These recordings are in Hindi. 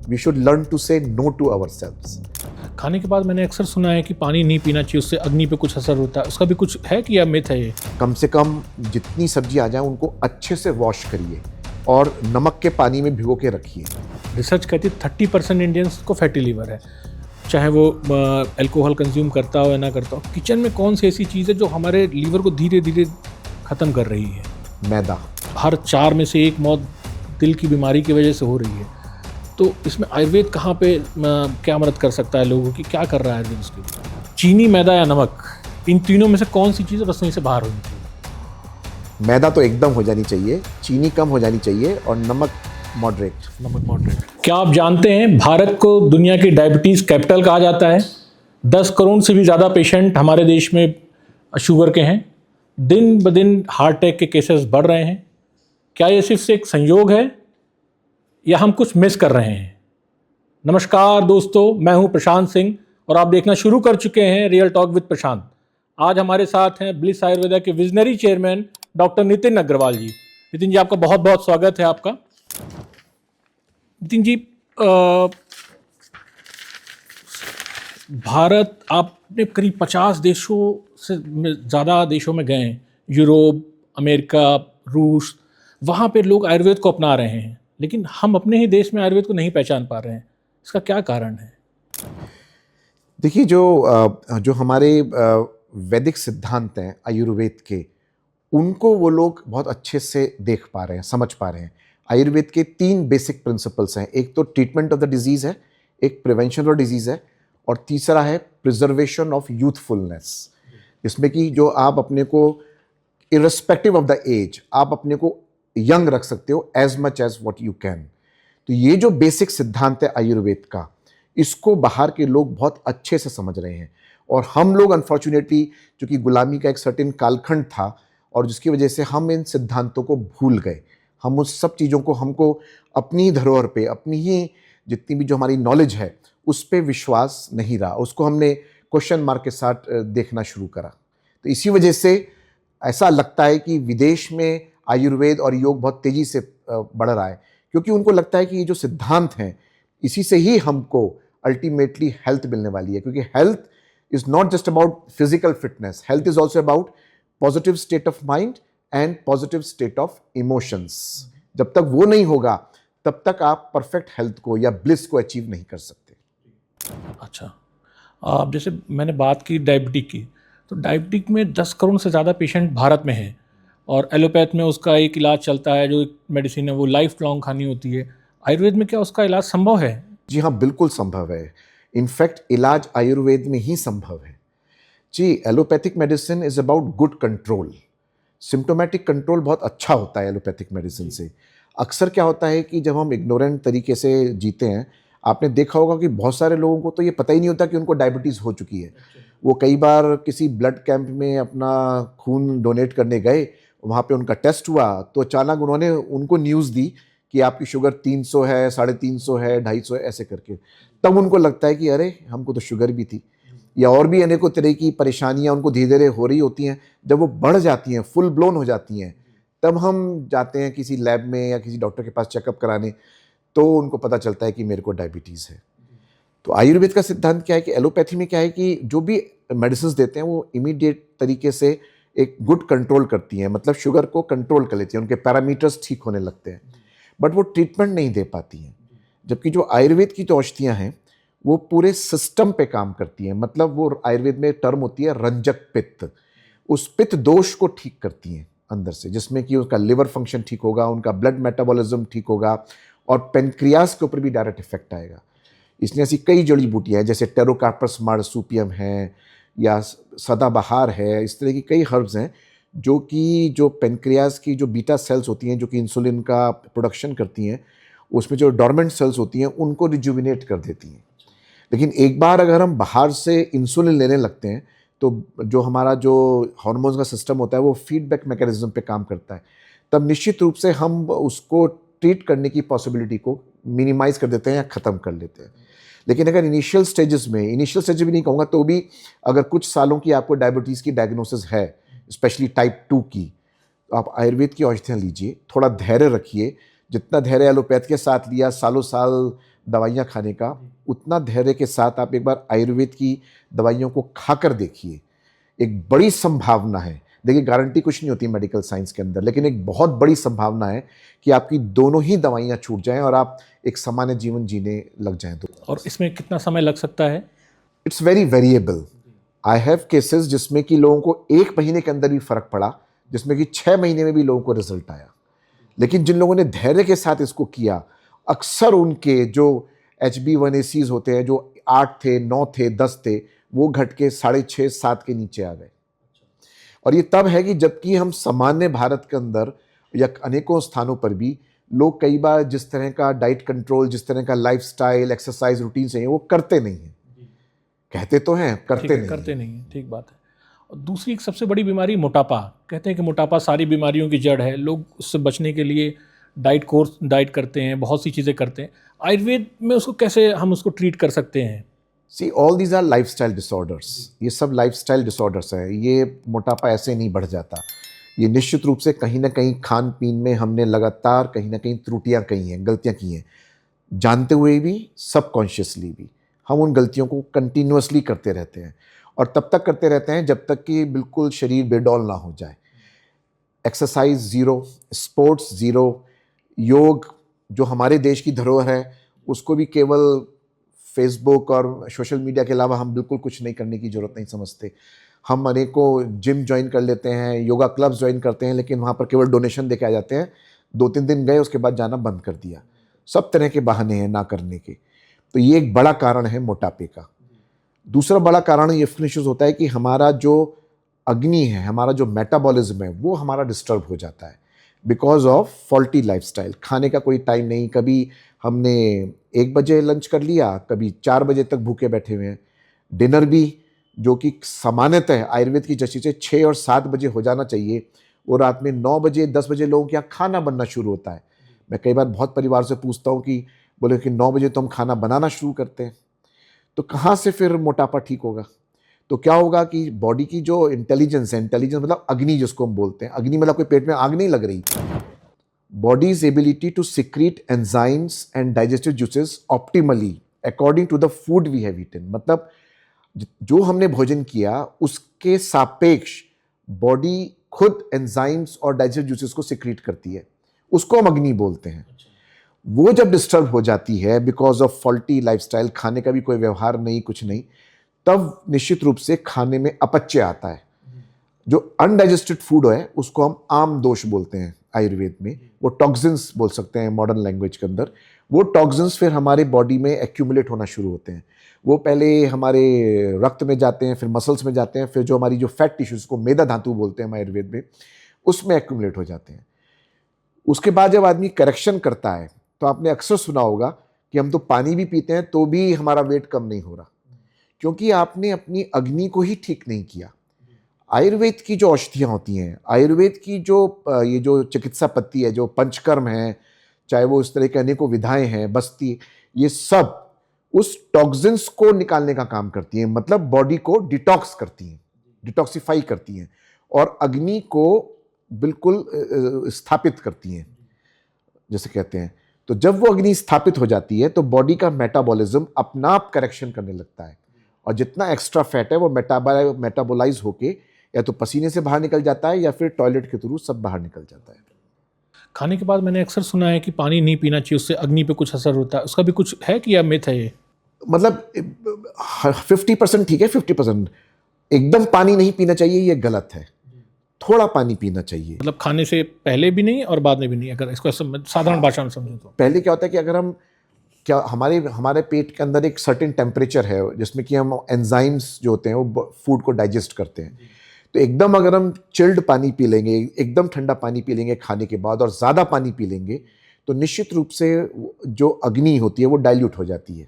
वी शुड लर्न टू से नो टू आवरसेल्व्स। खाने के बाद मैंने अक्सर सुना है कि पानी नहीं पीना चाहिए, उससे अग्नि पे कुछ असर होता है, उसका भी कुछ है कि या मिथ है ये? कम से कम जितनी सब्जी आ जाए उनको अच्छे से वॉश करिए और नमक के पानी में भिगो के रखिए। रिसर्च कहती है 30% इंडियंस को फैटी लीवर है, चाहे वो अल्कोहल कंज्यूम करता हो या ना करता हो। किचन में कौन सी ऐसी चीज़ है जो हमारे लीवर को धीरे धीरे ख़त्म कर रही है? मैदा। हर 4 में से 1 मौत दिल की बीमारी की वजह से हो रही है। तो इसमें आयुर्वेद कहाँ पे क्या मदद कर सकता है लोगों की? क्या कर रहा है आयुर्वेद इसके लिए? चीनी, मैदा या नमक, इन तीनों में से कौन सी चीज़ रसोई से बाहर होनी चाहिए? मैदा तो एकदम हो जानी चाहिए, चीनी कम हो जानी चाहिए और नमक मॉडरेट। क्या आप जानते हैं भारत को दुनिया की डायबिटीज़ कैपिटल कहा जाता है? 10 करोड़ से भी ज़्यादा पेशेंट हमारे देश में शुगर के हैं। दिन ब दिन हार्ट अटैक के केसेस बढ़ रहे हैं। क्या ये सिर्फ एक संयोग है या हम कुछ मिस कर रहे हैं? नमस्कार दोस्तों, मैं हूं प्रशांत सिंह और आप देखना शुरू कर चुके हैं रियल टॉक विद प्रशांत। आज हमारे साथ हैं ब्लिस आयुर्वेदा के visionary chairman doctor Nitin Agarwal ji. Nitin ji, आपका बहुत बहुत स्वागत है। आपका नितिन जी, भारत, आपने करीब 50 देशों से ज़्यादा देशों में गए हैं, यूरोप, अमेरिका, रूस। वहाँ पे लोग आयुर्वेद को अपना रहे हैं, लेकिन हम अपने ही देश में आयुर्वेद को नहीं पहचान पा रहे हैं। इसका क्या कारण है? देखिए, जो हमारे वैदिक सिद्धांत हैं आयुर्वेद के, उनको वो लोग बहुत अच्छे से देख पा रहे हैं, समझ पा रहे हैं। आयुर्वेद के 3 बेसिक प्रिंसिपल्स हैं। एक तो ट्रीटमेंट ऑफ द डिजीज़ है, एक प्रिवेंशन ऑफ डिजीज़ है और तीसरा है प्रिजर्वेशन ऑफ यूथफुलनेस। इसमें कि जो आप अपने को इर्रेस्पेक्टिव ऑफ द एज, आप अपने को यंग रख सकते हो as much as what you can. तो ये जो बेसिक सिद्धांत है आयुर्वेद का, इसको बाहर के लोग बहुत अच्छे से समझ रहे हैं। और हम लोग अनफॉर्चुनेटली, चूँकि गुलामी का एक सर्टेन कालखंड था और जिसकी वजह से हम इन सिद्धांतों को भूल गए। हम उस सब चीज़ों को, हमको अपनी ही धरोहर पे, अपनी ही जितनी भी जो हमारी नॉलेज है उस पर विश्वास नहीं रहा, उसको हमने क्वेश्चन मार्क के साथ देखना शुरू करा। तो इसी वजह से ऐसा लगता है कि विदेश में आयुर्वेद और योग बहुत तेज़ी से बढ़ रहा है, क्योंकि उनको लगता है कि ये जो सिद्धांत हैं इसी से ही हमको अल्टीमेटली हेल्थ मिलने वाली है। क्योंकि health is not just about physical fitness, health is also about positive state of mind and positive state of emotions. जब तक वो नहीं होगा तब तक आप परफेक्ट हेल्थ को या ब्लिस को अचीव नहीं कर सकते। अच्छा, आप जैसे मैंने बात की डायबिटिक की, तो डायबिटिक में 10 करोड़ से ज़्यादा पेशेंट भारत में हैं और एलोपैथ में उसका एक इलाज चलता है, जो मेडिसिन है वो लाइफ लॉन्ग खानी होती है। आयुर्वेद में क्या उसका इलाज संभव है? जी हाँ, बिल्कुल संभव है। इनफैक्ट इलाज आयुर्वेद में ही संभव है। जी, allopathic medicine is about good control. Symptomatic control बहुत अच्छा होता है एलोपैथिक मेडिसिन से। अक्सर क्या होता है कि जब हम इग्नोरेंट तरीके से जीते हैं, आपने देखा होगा कि बहुत सारे लोगों को तो ये पता ही नहीं होता कि उनको डायबिटीज़ हो चुकी है। वो कई बार किसी ब्लड कैंप में अपना खून डोनेट करने गए, वहाँ पे उनका टेस्ट हुआ तो अचानक उन्होंने उनको न्यूज़ दी कि आपकी शुगर 300 है, 350 है, 250 है, ऐसे करके। तब उनको लगता है कि अरे, हमको तो शुगर भी थी। या और भी अनेकों तरह की परेशानियाँ उनको धीरे धीरे हो रही होती हैं। जब वो बढ़ जाती हैं, फुल ब्लोन हो जाती हैं, तब हम जाते हैं किसी लैब में या किसी डॉक्टर के पास चेकअप कराने, तो उनको पता चलता है कि मेरे को डायबिटीज़ है। तो आयुर्वेद का सिद्धांत क्या है कि एलोपैथी में क्या है कि जो भी मेडिसिन देते हैं वो इमीडिएट तरीके से एक गुड कंट्रोल करती हैं, मतलब शुगर को कंट्रोल कर लेती हैं, उनके पैरामीटर्स ठीक होने लगते हैं, बट वो ट्रीटमेंट नहीं दे पाती हैं। जबकि जो आयुर्वेद की जो औषधियाँ हैं वो पूरे सिस्टम पे काम करती हैं। मतलब वो आयुर्वेद में टर्म होती है रंजक पित्त, उस पित्त दोष को ठीक करती हैं अंदर से, जिसमें कि उसका लिवर फंक्शन ठीक होगा, उनका ब्लड मेटाबॉलिज्म ठीक होगा और पेनक्रियास के ऊपर भी डायरेक्ट इफेक्ट आएगा। इसलिए ऐसी कई जड़ी बूटियाँ हैं, जैसे टेरोकार्पस मार्सूपियम है या सदाबहार है, इस तरह की कई हर्ब्स हैं जो कि जो पेनक्रियास की जो बीटा सेल्स होती हैं, जो कि इंसुलिन का प्रोडक्शन करती हैं, उसमें जो डॉर्मेंट सेल्स होती हैं उनको रिजुविनेट कर देती हैं। लेकिन एक बार अगर हम बाहर से इंसुलिन लेने लगते हैं तो जो हमारा जो हार्मोन्स का सिस्टम होता है वो फीडबैक मैकेनिज्म पे काम करता है। तब निश्चित रूप से हम उसको ट्रीट करने की पॉसिबिलिटी को मिनिमाइज़ कर देते हैं या ख़त्म कर लेते हैं। लेकिन अगर इनिशियल स्टेज भी नहीं कहूँगा, तो भी अगर कुछ सालों की आपको डायबिटीज़ की डायग्नोसिस है, स्पेशली टाइप 2 की, तो आप आयुर्वेद की औषधियाँ लीजिए, थोड़ा धैर्य रखिए। जितना धैर्य एलोपैथ के साथ लिया, सालों साल दवाइयाँ खाने का, उतना धैर्य के साथ आप एक बार आयुर्वेद की दवाइयों को खाकर देखिए। एक बड़ी संभावना है, देखिए गारंटी कुछ नहीं होती मेडिकल साइंस के अंदर, लेकिन एक बहुत बड़ी संभावना है कि आपकी दोनों ही दवाइयाँ छूट जाएं और आप एक सामान्य जीवन जीने लग जाएं। तो और इसमें कितना समय लग सकता है? It's very variable. I have cases जिसमें कि लोगों को 1 महीने के अंदर भी फर्क पड़ा, जिसमें कि 6 महीने में भी लोगों को रिजल्ट आया। लेकिन जिन लोगों ने धैर्य के साथ इसको किया, अक्सर उनके जो HB1ACs होते हैं, जो 8 थे, 9 थे, 10 थे, वो घट के 6.5 7 के नीचे आ गए। और ये तब है कि जबकि हम सामान्य भारत के अंदर या अनेकों स्थानों पर भी लोग कई बार जिस तरह का डाइट कंट्रोल, जिस तरह का लाइफस्टाइल, एक्सरसाइज रूटीन चाहिए, वो करते नहीं हैं। कहते तो हैं, करते नहीं। करते नहीं हैं, ठीक बात है। और दूसरी एक सबसे बड़ी बीमारी मोटापा। कहते हैं कि मोटापा सारी बीमारियों की जड़ है। लोग उससे बचने के लिए डाइट करते हैं, बहुत सी चीज़ें करते हैं। आयुर्वेद में उसको कैसे हम उसको ट्रीट कर सकते हैं? See all these are lifestyle disorders. ये सब लाइफस्टाइल डिसऑर्डर्स है। ये मोटापा ऐसे नहीं बढ़ जाता। ये निश्चित रूप से कहीं ना कहीं खान पीन में हमने लगातार कहीं ना कहीं त्रुटियां की हैं, गलतियां की हैं, जानते हुए भी, सबकॉन्शियसली भी। हम उन गलतियों को कंटिन्यूअसली करते रहते हैं और तब तक करते रहते हैं जब तक कि बिल्कुल शरीर बेडौल ना हो जाए। एक्सरसाइज ज़ीरो, स्पोर्ट्स ज़ीरो, योग जो हमारे देश की धरोहर है उसको भी केवल फेसबुक और सोशल मीडिया के अलावा हम बिल्कुल कुछ नहीं करने की ज़रूरत नहीं समझते। हम अनेकों जिम ज्वाइन कर लेते हैं, योगा क्लब्स ज्वाइन करते हैं, लेकिन वहाँ पर केवल डोनेशन देके आ जाते हैं। 2-3 दिन गए, उसके बाद जाना बंद कर दिया। सब तरह के बहाने हैं ना करने के। तो ये एक बड़ा कारण है मोटापे का। दूसरा बड़ा कारण ये फिनिशेस होता है कि हमारा जो अग्नि है, हमारा जो मेटाबॉलिज्म है, वो हमारा डिस्टर्ब हो जाता है बिकॉज ऑफ फॉल्टी लाइफस्टाइल। खाने का कोई टाइम नहीं, कभी हमने 1 बजे लंच कर लिया, कभी 4 बजे तक भूखे बैठे हुए हैं। डिनर भी जो कि सामान्यतः आयुर्वेद की दृष्टि से 6 और 7 बजे हो जाना चाहिए, वो रात में 9 बजे 10 बजे लोगों के यहाँ खाना बनना शुरू होता है। मैं कई बार बहुत परिवार से पूछता हूँ कि बोले कि 9 बजे तो हम खाना बनाना शुरू करते हैं, तो कहाँ से फिर मोटापा ठीक होगा? तो क्या होगा कि बॉडी की जो इंटेलिजेंस है, इंटेलिजेंस मतलब अग्नि जिसको हम बोलते हैं, अग्नि मतलब कोई पेट में आग नहीं लग रही। Body's ability to secrete enzymes and digestive juices optimally according to the food we have eaten. मतलब जो हमने भोजन किया उसके सापेक्ष बॉडी खुद एंजाइम्स और डाइजेस्टिव जूसेस को सिक्रीट करती है, उसको हम अग्नि बोलते हैं। वो जब डिस्टर्ब हो जाती है बिकॉज ऑफ फॉल्टी लाइफस्टाइल, खाने का भी कोई व्यवहार नहीं, कुछ नहीं, तब निश्चित रूप से खाने में अपचय आता है। जो अनडाइजेस्टेड फूड है उसको हम आम दोष बोलते हैं आयुर्वेद में। वो टॉक्सिन्स बोल सकते हैं मॉडर्न लैंग्वेज के अंदर। वो टॉक्सिन्स फिर हमारे बॉडी में एक्यूमुलेट होना शुरू होते हैं। वो पहले हमारे रक्त में जाते हैं, फिर मसल्स में जाते हैं, फिर जो हमारी जो फैट टिश्यूज को मेदा धातु बोलते हैं हम आयुर्वेद में, उसमें एक्यूमुलेट हो जाते हैं। उसके बाद जब आदमी करेक्शन करता है तो आपने अक्सर सुना होगा कि हम तो पानी भी पीते हैं तो भी हमारा वेट कम नहीं हो रहा, क्योंकि आपने अपनी अग्नि को ही ठीक नहीं किया। आयुर्वेद की जो औषधियाँ होती हैं, आयुर्वेद की जो ये जो चिकित्सा पद्धति है, जो पंचकर्म है, चाहे वो इस तरह के अनेकों विधाएं हैं, बस्ती, ये सब उस टॉक्सिन्स को निकालने का काम करती हैं। मतलब बॉडी को डिटॉक्स करती हैं, डिटॉक्सिफाई करती हैं और अग्नि को बिल्कुल स्थापित करती हैं जैसे कहते हैं। तो जब वो अग्नि स्थापित हो जाती है तो बॉडी का मेटाबॉलिज्म अपना आप करेक्शन करने लगता है और जितना एक्स्ट्रा फैट है वो मेटाबोलाइज होके या तो पसीने से बाहर निकल जाता है या फिर टॉयलेट के थ्रू सब बाहर निकल जाता है। खाने के बाद मैंने अक्सर सुना है कि पानी नहीं पीना चाहिए, उससे अग्नि पे कुछ असर होता है। उसका भी कुछ है कि या मिथ है ये? मतलब 50% ठीक है, 50% एकदम पानी नहीं पीना चाहिए, ये गलत है। थोड़ा पानी पीना चाहिए। मतलब खाने से पहले भी नहीं और बाद में भी नहीं, अगर इसको साधारण भाषा में समझो तो। पहले क्या होता है कि अगर हम क्या हमारे पेट के अंदर एक सर्टेन टेम्परेचर है जिसमें कि हम एंजाइम्स जो होते हैं वो फूड को डाइजेस्ट करते हैं। तो एकदम अगर हम चिल्ड पानी पी लेंगे, एकदम ठंडा पानी पी लेंगे खाने के बाद और ज़्यादा पानी पी लेंगे तो निश्चित रूप से जो अग्नि होती है वो डाइल्यूट हो जाती है,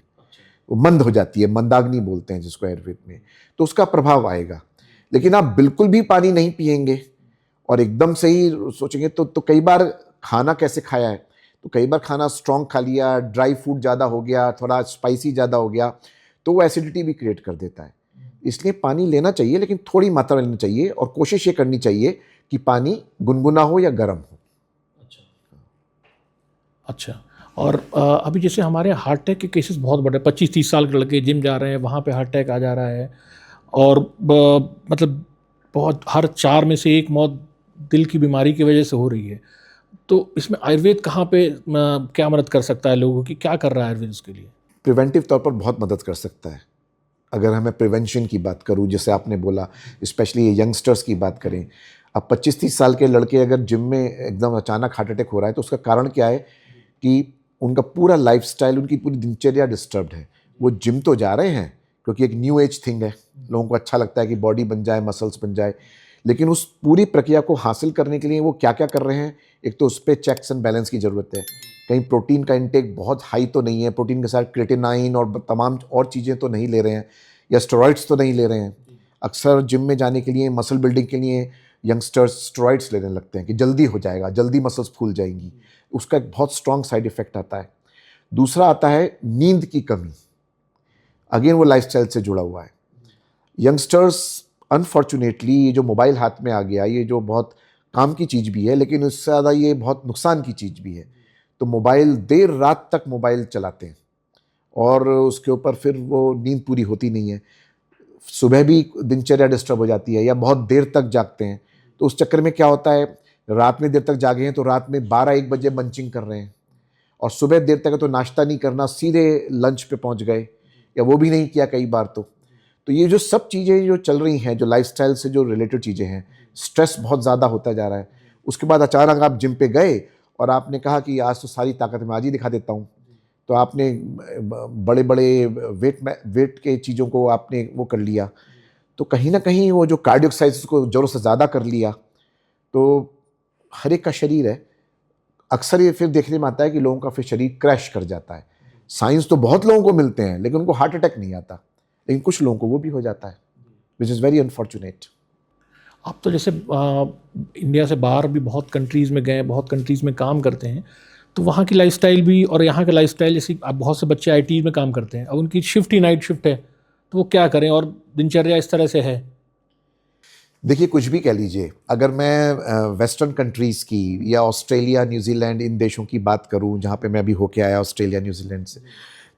वो मंद हो जाती है, मंदाग्नि बोलते हैं जिसको आयुर्वेद में, तो उसका प्रभाव आएगा। लेकिन आप बिल्कुल भी पानी नहीं पिएंगे और एकदम से ही सोचेंगे तो कई बार खाना कैसे खाया है, तो कई बार खाना स्ट्रॉन्ग खा लिया, ड्राई फूड ज़्यादा हो गया, थोड़ा स्पाइसी ज़्यादा हो गया, तो वो एसिडिटी भी क्रिएट कर देता है। इसलिए पानी लेना चाहिए, लेकिन थोड़ी मात्रा में लेना चाहिए और कोशिश ये करनी चाहिए कि पानी गुनगुना हो या गर्म हो। अच्छा। और अभी जैसे हमारे हार्ट अटैक के केसेस बहुत बढ़े, 25-30 साल के लड़के जिम जा रहे हैं, वहाँ पे हार्ट अटैक आ जा रहा है। और मतलब बहुत हर 4 में से 1 मौत दिल की बीमारी की वजह से हो रही है। तो इसमें आयुर्वेद कहाँ पे क्या मदद कर सकता है लोगों की? क्या कर रहा है आयुर्वेद उसके लिए? प्रिवेंटिव तौर पर बहुत मदद कर सकता है। अगर हमें प्रिवेंशन की बात करूं, जैसे आपने बोला, स्पेशली ये यंगस्टर्स की बात करें, अब 25-30 साल के लड़के अगर जिम में एकदम अचानक हार्ट अटैक हो रहा है तो उसका कारण क्या है कि उनका पूरा लाइफस्टाइल, उनकी पूरी दिनचर्या डिस्टर्ब्ड है। वो जिम तो जा रहे हैं क्योंकि एक न्यू एज थिंग है, लोगों को अच्छा लगता है कि बॉडी बन जाए, मसल्स बन जाए, लेकिन उस पूरी प्रक्रिया को हासिल करने के लिए वो क्या क्या कर रहे हैं, एक तो उस पर चेक्स एंड बैलेंस की ज़रूरत है। कहीं प्रोटीन का इंटेक बहुत हाई तो नहीं है, प्रोटीन के साथ क्रेटिनाइन और तमाम और चीज़ें तो नहीं ले रहे हैं, या स्टेरॉइड्स तो नहीं ले रहे हैं। अक्सर जिम में जाने के लिए, मसल बिल्डिंग के लिए यंगस्टर्स स्टेरॉइड्स लेने लगते हैं कि जल्दी हो जाएगा, जल्दी मसल्स फूल जाएंगी। उसका एक बहुत स्ट्रॉन्ग साइड इफेक्ट आता है। दूसरा आता है नींद की कमी। अगेन वो लाइफस्टाइल से जुड़ा हुआ है। यंगस्टर्स अनफॉर्चुनेटली, ये जो मोबाइल हाथ में आ गया, ये जो बहुत काम की चीज़ भी है, लेकिन उससे ज़्यादा ये बहुत नुकसान की चीज़ भी है। तो मोबाइल, देर रात तक मोबाइल चलाते हैं और उसके ऊपर फिर वो नींद पूरी होती नहीं है। सुबह भी दिनचर्या डिस्टर्ब हो जाती है, या बहुत देर तक जागते हैं। तो उस चक्कर में क्या होता है, रात में देर तक जागे हैं तो रात में 12-1 बजे मंचिंग कर रहे हैं, और सुबह देर तक है तो नाश्ता नहीं करना, सीधे लंच पे पहुंच गए, या वो भी नहीं किया कई बार। तो ये जो सब चीज़ें जो चल रही हैं, जो लाइफस्टाइल से जो रिलेटेड चीज़ें हैं, स्ट्रेस बहुत ज़्यादा होता जा रहा है। उसके बाद अचानक आप जिम पे गए और आपने कहा कि आज तो सारी ताकत मैं आज ही दिखा देता हूँ, तो आपने बड़े बड़े वेट के चीज़ों को आपने वो कर लिया, तो कहीं ना कहीं वो जो कार्डियो एक्सरसाइज को ज़रूरत से ज़्यादा कर लिया। तो हर एक का शरीर है, अक्सर ये फिर देखने में आता है कि लोगों का फिर शरीर क्रैश कर जाता है। साइंस तो बहुत लोगों को मिलते हैं लेकिन उनको हार्ट अटैक नहीं आता, लेकिन कुछ लोगों को वो भी हो जाता है, विच इज़ वेरी अनफॉर्चुनेट। आप तो जैसे इंडिया से बाहर भी बहुत कंट्रीज़ में गए, बहुत कंट्रीज़ में काम करते हैं, तो वहाँ की लाइफस्टाइल भी और यहाँ का लाइफस्टाइल, जैसे अब बहुत से बच्चे आईटी में काम करते हैं, अब उनकी शिफ्ट ही नाइट शिफ्ट है, तो वो क्या करें, और दिनचर्या इस तरह से है। देखिए, कुछ भी कह लीजिए, अगर मैं वेस्टर्न कंट्रीज़ की या ऑस्ट्रेलिया, न्यूजीलैंड, इन देशों की बात करूं, जहाँ पे मैं अभी होके आया ऑस्ट्रेलिया न्यूजीलैंड से,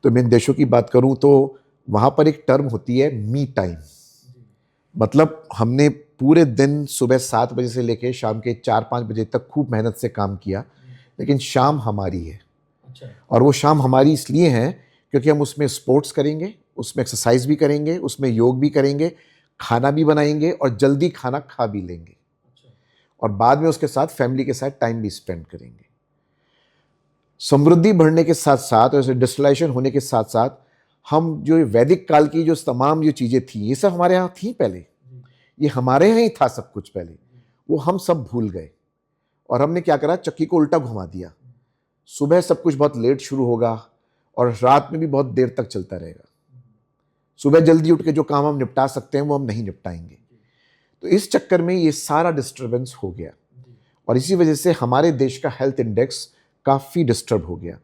तो मैं इन देशों की बात करूं तो वहाँ पर एक टर्म होती है मी टाइम। मतलब हमने पूरे दिन सुबह 7 बजे से लेके शाम के 4-5 बजे तक खूब मेहनत से काम किया, लेकिन शाम हमारी है। और वो शाम हमारी इसलिए है क्योंकि हम उसमें स्पोर्ट्स करेंगे, उसमें एक्सरसाइज भी करेंगे, उसमें योग भी करेंगे, खाना भी बनाएंगे और जल्दी खाना खा भी लेंगे, और बाद में उसके साथ फैमिली के साथ टाइम भी स्पेंड करेंगे। समृद्धि बढ़ने के साथ साथ और डिजिटलाइजेशन होने के साथ साथ हम जो वैदिक काल की जो तमाम जो चीज़ें थी, ये सब हमारे यहाँ थी पहले, ये हमारे यहाँ ही था सब कुछ पहले, वो हम सब भूल गए। और हमने क्या करा, चक्की को उल्टा घुमा दिया। सुबह सब कुछ बहुत लेट शुरू होगा और रात में भी बहुत देर तक चलता रहेगा। सुबह जल्दी उठ के जो काम हम निपटा सकते हैं वो हम नहीं निपटाएंगे। तो इस चक्कर में ये सारा डिस्टर्बेंस हो गया, और इसी वजह से हमारे देश का हेल्थ इंडेक्स काफ़ी डिस्टर्ब हो गया।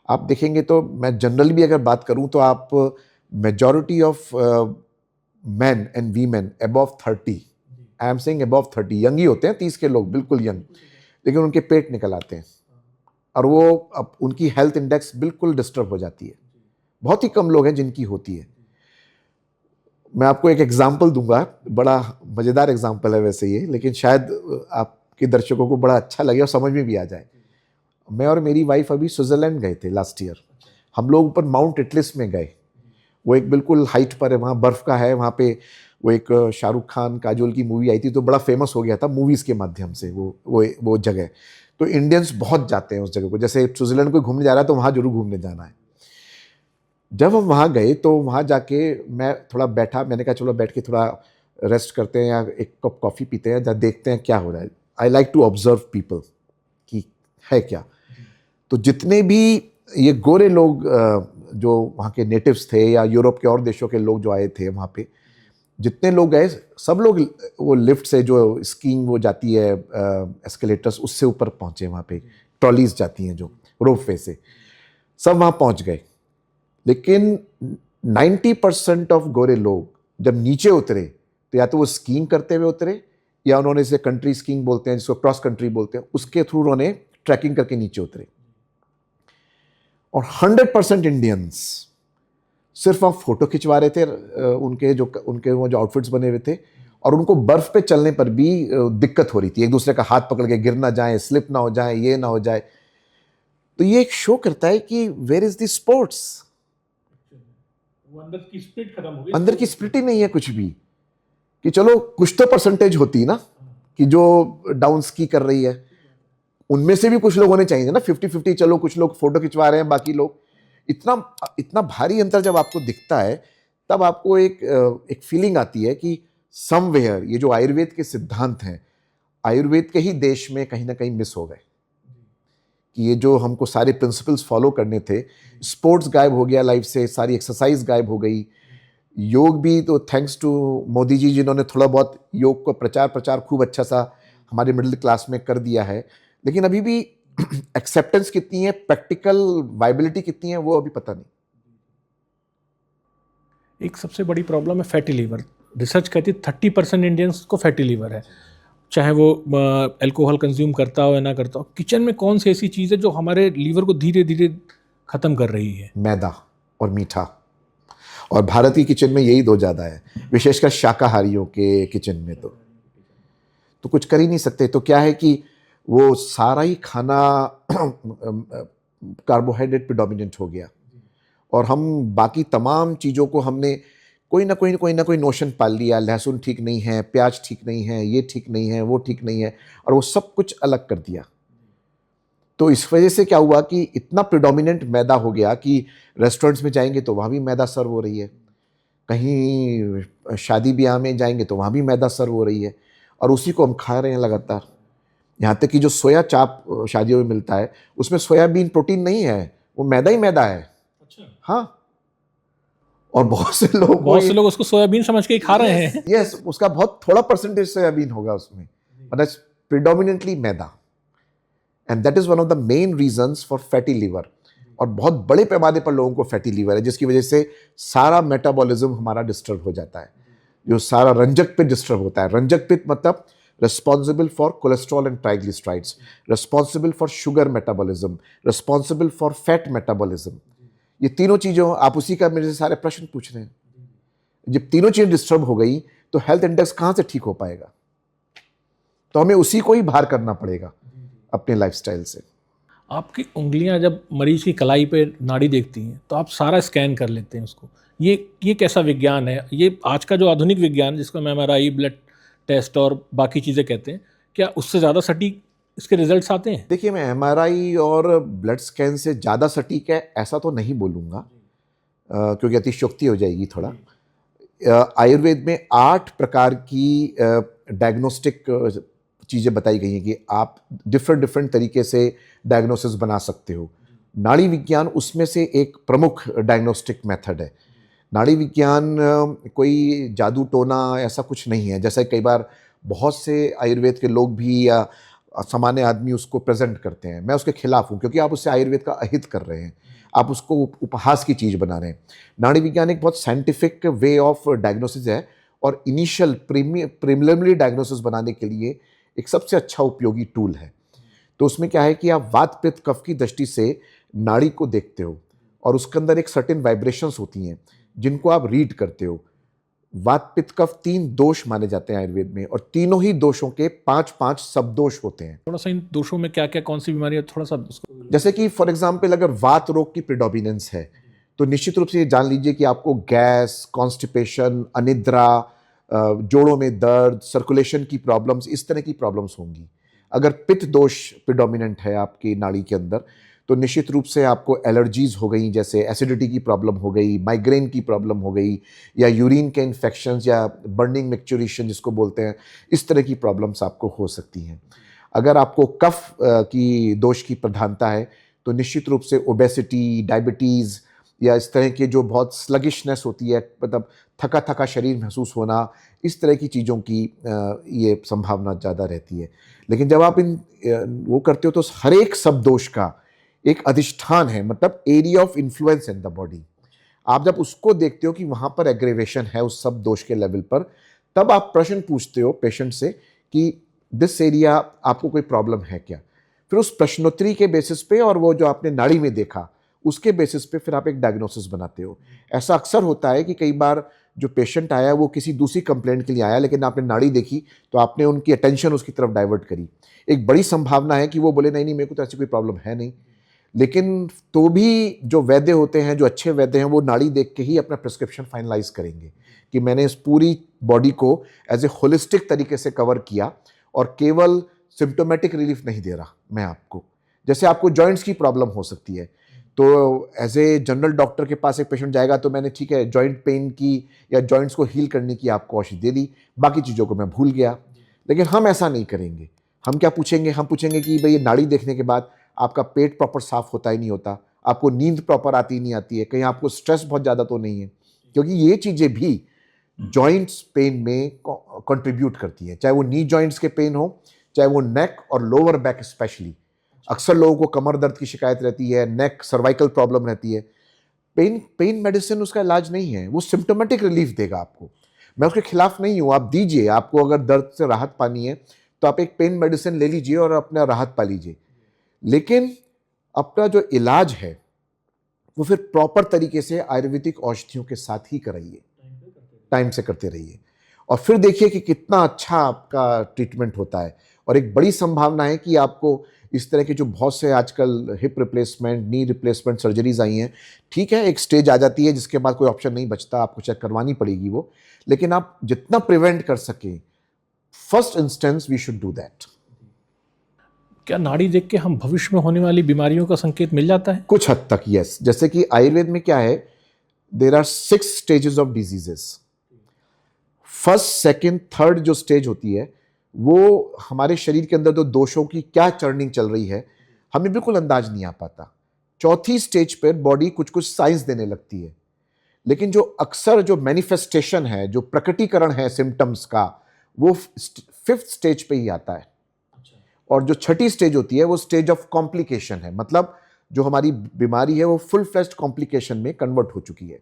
आप देखेंगे तो, मैं जनरल भी अगर बात करूं तो आप majority of man and women above 30, I am saying above 30, young ही होते हैं, 30 के लोग बिल्कुल यंग, लेकिन उनके पेट निकल आते हैं और वो अब उनकी हेल्थ इंडेक्स बिल्कुल डिस्टर्ब हो जाती है। बहुत ही कम लोग हैं जिनकी होती है। मैं आपको एक एग्जाम्पल दूंगा, बड़ा मज़ेदार एग्जाम्पल है वैसे ये, लेकिन शायद आपके दर्शकों को बड़ा अच्छा लगे और समझ में भी आ जाए। मैं और मेरी वाइफ अभी स्विट्ज़रलैंड गए थे लास्ट ईयर। हम लोग ऊपर माउंट एटलस में गए, वो एक बिल्कुल हाइट पर है, वहाँ बर्फ़ का है, वहाँ पे वो एक शाहरुख खान काजोल की मूवी आई थी तो बड़ा फेमस हो गया था मूवीज़ के माध्यम से वो जगह। तो इंडियंस बहुत जाते हैं उस जगह को, जैसे स्विट्ज़रलैंड कोई घूमने जा रहा है तो वहाँ जरूर घूमने जाना है। जब हम वहाँ गए तो वहाँ जाके मैं थोड़ा बैठा, मैंने कहा चलो बैठ के थोड़ा रेस्ट करते हैं या एक कप कॉफ़ी पीते हैं, जब देखते हैं क्या हो रहा है। I like to observe people कि है क्या। तो जितने भी ये गोरे लोग जो वहाँ के नेटिव्स थे या यूरोप के और देशों के लोग जो आए थे वहाँ पे, जितने लोग गए सब लोग वो लिफ्ट से, जो स्कीइंग वो जाती है एस्केलेटर्स, उससे ऊपर पहुँचे। वहाँ पे ट्रॉलीज जाती हैं जो रोपवे से, सब वहाँ पहुँच गए। लेकिन 90% ऑफ गोरे लोग जब नीचे उतरे तो या तो वो स्कीइंग करते हुए उतरे, या उन्होंने इसे कंट्री स्कीइंग बोलते हैं जिसको क्रॉस कंट्री बोलते हैं, उसके थ्रू उन्होंने ट्रैकिंग करके नीचे उतरे। और 100% इंडियंस सिर्फ हम फोटो खिंचवा रहे थे, उनके वो जो आउटफिट्स बने हुए थे, और उनको बर्फ पे चलने पर भी दिक्कत हो रही थी, एक दूसरे का हाथ पकड़ के गिर ना जाए, स्लिप ना हो जाए, ये ना हो जाए। तो ये एक शो करता है कि वेयर इज द स्पोर्ट्स। वो अंदर की स्पिरिट खत्म हो गई, अंदर की स्पिरिट ही नहीं है कुछ भी, कि चलो कुछ तो परसेंटेज होती है ना कि जो डाउन स्की कर रही है, उनमें से भी कुछ लोग होने चाहिए ना, 50-50। चलो कुछ लोग फोटो खिंचवा रहे हैं, बाकी लोग, इतना इतना भारी अंतर जब आपको दिखता है तब आपको एक फीलिंग आती है कि समवेयर ये जो आयुर्वेद के सिद्धांत हैं, आयुर्वेद के ही देश में कहीं ना कहीं मिस हो गए। कि ये जो हमको सारे प्रिंसिपल्स फॉलो करने थे, स्पोर्ट्स गायब हो गया लाइफ से, सारी एक्सरसाइज गायब हो गई। योग भी तो थैंक्स टू मोदी जी जिन्होंने थोड़ा बहुत योग को प्रचार खूब अच्छा सा हमारे मिडिल क्लास में कर दिया है, लेकिन अभी भी एक्सेप्टेंस कितनी है, प्रैक्टिकल वाइबिलिटी कितनी है, वो अभी पता नहीं। एक सबसे बड़ी प्रॉब्लम है फैटी लीवर। रिसर्च कहती है 30% इंडियंस को फैटी लीवर है, चाहे वो अल्कोहल कंज्यूम करता हो या ना करता हो। किचन में कौन सी ऐसी चीज़ है जो हमारे लीवर को धीरे धीरे ख़त्म कर रही है? मैदा और मीठा, और भारत की किचन में यही दो ज़्यादा है, विशेषकर शाकाहारियों के किचन में। तो कुछ कर ही नहीं सकते। तो क्या है कि वो सारा ही खाना कार्बोहाइड्रेट पे डोमिनेंट हो गया, और हम बाकी तमाम चीज़ों को हमने कोई ना कोई नोशन पाल लिया। लहसुन ठीक नहीं है, प्याज ठीक नहीं है, ये ठीक नहीं है, वो ठीक नहीं है, और वो सब कुछ अलग कर दिया। तो इस वजह से क्या हुआ कि इतना प्रिडोमिनेंट मैदा हो गया कि रेस्टोरेंट्स में जाएंगे तो वहाँ भी मैदा सर्व हो रही है, कहीं शादी ब्याह में जाएंगे तो वहाँ भी मैदा सर्व हो रही है, और उसी को हम खा रहे हैं लगातार। यहाँ तक कि जो सोया चाप शादियों में मिलता है, उसमें सोयाबीन प्रोटीन नहीं है, वो मैदा ही मैदा है। अच्छा। हाँ, और बहुत से लोग उसको सोयाबीन समझ के ही खा रहे हैं। यस, उसका बहुत थोड़ा परसेंटेज सोयाबीन होगा उसमें, but it's predominantly maida, and that is one of the main reasons for fatty liver. और बहुत बड़े पैमाने पर लोगों को फैटी लीवर है, जिसकी वजह से सारा मेटाबॉलिज्म हमारा डिस्टर्ब हो जाता है, जो सारा रंजक पित्त डिस्टर्ब होता है। रंजक पित्त मतलब responsible for cholesterol and triglycerides, responsible for sugar metabolism, responsible for fat metabolism। ये तीनों चीज़ों, आप उसी का मेरे से सारे प्रश्न पूछ रहे हैं। जब तीनों चीज़ें डिस्टर्ब हो गई तो हेल्थ इंडेक्स कहाँ से ठीक हो पाएगा? तो हमें उसी को ही बाहर करना पड़ेगा अपने लाइफस्टाइल से। आपकी उंगलियां जब मरीज की कलाई पे नाड़ी देखती हैं तो आप सारा स्कैन कर लेते हैं उसको। ये कैसा विज्ञान है? ये आज का जो आधुनिक विज्ञान, जिसको हम MRI, ब्लड टेस्ट और बाकी चीज़ें कहते हैं, क्या उससे ज़्यादा सटीक इसके रिजल्ट्स आते हैं? देखिए, मैं MRI और ब्लड स्कैन से ज़्यादा सटीक है ऐसा तो नहीं बोलूँगा, क्योंकि अतिशयोक्ति हो जाएगी थोड़ा। आयुर्वेद में 8 प्रकार की डायग्नोस्टिक चीज़ें बताई गई हैं कि आप डिफरेंट तरीके से डायग्नोसिस बना सकते हो। नाड़ी विज्ञान उसमें से एक प्रमुख डायग्नोस्टिक मेथड है। नाड़ी विज्ञान कोई जादू टोना ऐसा कुछ नहीं है, जैसा कई बार बहुत से आयुर्वेद के लोग भी या सामान्य आदमी उसको प्रेजेंट करते हैं। मैं उसके खिलाफ हूँ, क्योंकि आप उससे आयुर्वेद का अहित कर रहे हैं, आप उसको उपहास की चीज़ बना रहे हैं। नाड़ी विज्ञान एक बहुत साइंटिफिक वे ऑफ डायग्नोसिस है, और इनिशियल प्रीलिमिनरी डायग्नोसिस बनाने के लिए एक सबसे अच्छा उपयोगी टूल है। तो उसमें क्या है कि आप वात पित्त कफ की दृष्टि से नाड़ी को देखते हो, और उसके अंदर एक सर्टेन वाइब्रेशंस होती हैं जिनको आप रीड करते हो। वात पित्त कफ 3 दोष माने जाते हैं आयुर्वेद में, और तीनों ही दोषों के 5-5 सब दोष होते हैं। थोड़ा सा इन दोषों में क्या क्या, कौन सी बीमारी है, थोड़ा सा उसको। जैसे कि फॉर एग्जाम्पल, अगर वात रोग की प्रिडोमिनेंस है तो निश्चित रूप से ये जान लीजिए कि आपको गैस, कॉन्स्टिपेशन, अनिद्रा, जोड़ों में दर्द, सर्कुलेशन की प्रॉब्लम्स, इस तरह की प्रॉब्लम्स होंगी। अगर पित्त दोष प्रिडोमिनेंट है आपकी नाड़ी के अंदर तो निश्चित रूप से आपको एलर्जीज हो गई, जैसे एसिडिटी की प्रॉब्लम हो गई, माइग्रेन की प्रॉब्लम हो गई, या यूरिन के इन्फेक्शंस या बर्निंग मैक्चुरेशन जिसको बोलते हैं, इस तरह की प्रॉब्लम्स आपको हो सकती हैं। अगर आपको कफ की दोष की प्रधानता है तो निश्चित रूप से ओबेसिटी, डायबिटीज़, या इस तरह के जो बहुत स्लगिशनेस होती है, मतलब थका थका शरीर महसूस होना, इस तरह की चीज़ों की ये संभावना ज़्यादा रहती है। लेकिन जब आप वो करते हो तो हर एक सब दोष का एक अधिष्ठान है, मतलब area of influence in the body. आप जब उसको देखते हो कि वहाँ पर एग्रेवेशन है उस सब दोष के लेवल पर, तब आप प्रश्न पूछते हो पेशेंट से कि दिस एरिया आपको कोई प्रॉब्लम है क्या। फिर उस प्रश्नोत्तरी के बेसिस पे और वो जो आपने नाड़ी में देखा उसके बेसिस पे फिर आप एक डायग्नोसिस बनाते हो। ऐसा अक्सर होता है कि कई बार जो पेशेंट आया वो किसी दूसरी कंप्लेंट के लिए आया, लेकिन आपने नाड़ी देखी तो आपने उनकी अटेंशन उसकी तरफ डाइवर्ट करी। एक बड़ी संभावना है कि वो बोले नहीं नहीं मेरे को तो ऐसी कोई प्रॉब्लम है नहीं, लेकिन तो भी जो वैद्य होते हैं, जो अच्छे वैद्य हैं, वो नाड़ी देख के ही अपना प्रिस्क्रिप्शन फाइनलाइज करेंगे कि मैंने इस पूरी बॉडी को एज ए होलिस्टिक तरीके से कवर किया और केवल सिम्टोमेटिक रिलीफ नहीं दे रहा मैं आपको। जैसे आपको जॉइंट्स की प्रॉब्लम हो सकती है, तो एज ए जनरल डॉक्टर के पास एक पेशेंट जाएगा तो मैंने ठीक है जॉइंट पेन की या जॉइंट्स को हील करने की आपको औषधि दे दी, बाकी चीज़ों को मैं भूल गया। लेकिन हम ऐसा नहीं करेंगे। हम क्या पूछेंगे? हम पूछेंगे कि भाई ये नाड़ी देखने के बाद आपका पेट प्रॉपर साफ होता ही नहीं होता, आपको नींद प्रॉपर आती नहीं आती है, कहीं आपको स्ट्रेस बहुत ज़्यादा तो नहीं है, क्योंकि ये चीज़ें भी जॉइंट्स पेन में कंट्रीब्यूट करती हैं। चाहे वो नी जॉइंट्स के पेन हो, चाहे वो नेक और लोअर बैक स्पेशली। अक्सर लोगों को कमर दर्द की शिकायत रहती है, नेक सर्वाइकल प्रॉब्लम रहती है। पेन मेडिसिन उसका इलाज नहीं है, वो सिम्टोमेटिक रिलीफ देगा आपको। मैं उसके खिलाफ नहीं हूँ, आप दीजिए। आपको अगर दर्द से राहत पानी है तो आप एक पेन मेडिसिन ले लीजिए और अपना राहत पा लीजिए, लेकिन अपना जो इलाज है वो फिर प्रॉपर तरीके से आयुर्वेदिक औषधियों के साथ ही कराइए, टाइम से करते रहिए, और फिर देखिए कि कितना अच्छा आपका ट्रीटमेंट होता है। और एक बड़ी संभावना है कि आपको इस तरह के जो बहुत से आजकल hip replacement, knee replacement surgeries आई हैं, ठीक है एक स्टेज आ जाती है जिसके बाद कोई ऑप्शन नहीं बचता, आपको चेक करवानी पड़ेगी वो, लेकिन आप जितना प्रिवेंट कर सकें, first instance we should do that. क्या नाड़ी देख के हम भविष्य में होने वाली बीमारियों का संकेत मिल जाता है? कुछ हद तक यस। जैसे कि आयुर्वेद में क्या है, there are 6 stages of diseases. First, second, third जो स्टेज होती है वो हमारे शरीर के अंदर जो दोषों की क्या चर्निंग चल रही है हमें बिल्कुल अंदाज नहीं आ पाता। चौथी स्टेज पर बॉडी कुछ कुछ साइंस देने लगती है, लेकिन जो अक्सर जो मैनिफेस्टेशन है, जो प्रकटीकरण है सिम्टम्स का, वो 5th स्टेज पे ही आता है। और जो छठी स्टेज होती है वो स्टेज ऑफ कॉम्प्लिकेशन है, मतलब जो हमारी बीमारी है वो फुल फ्लेज्ड कॉम्प्लिकेशन में कन्वर्ट हो चुकी है।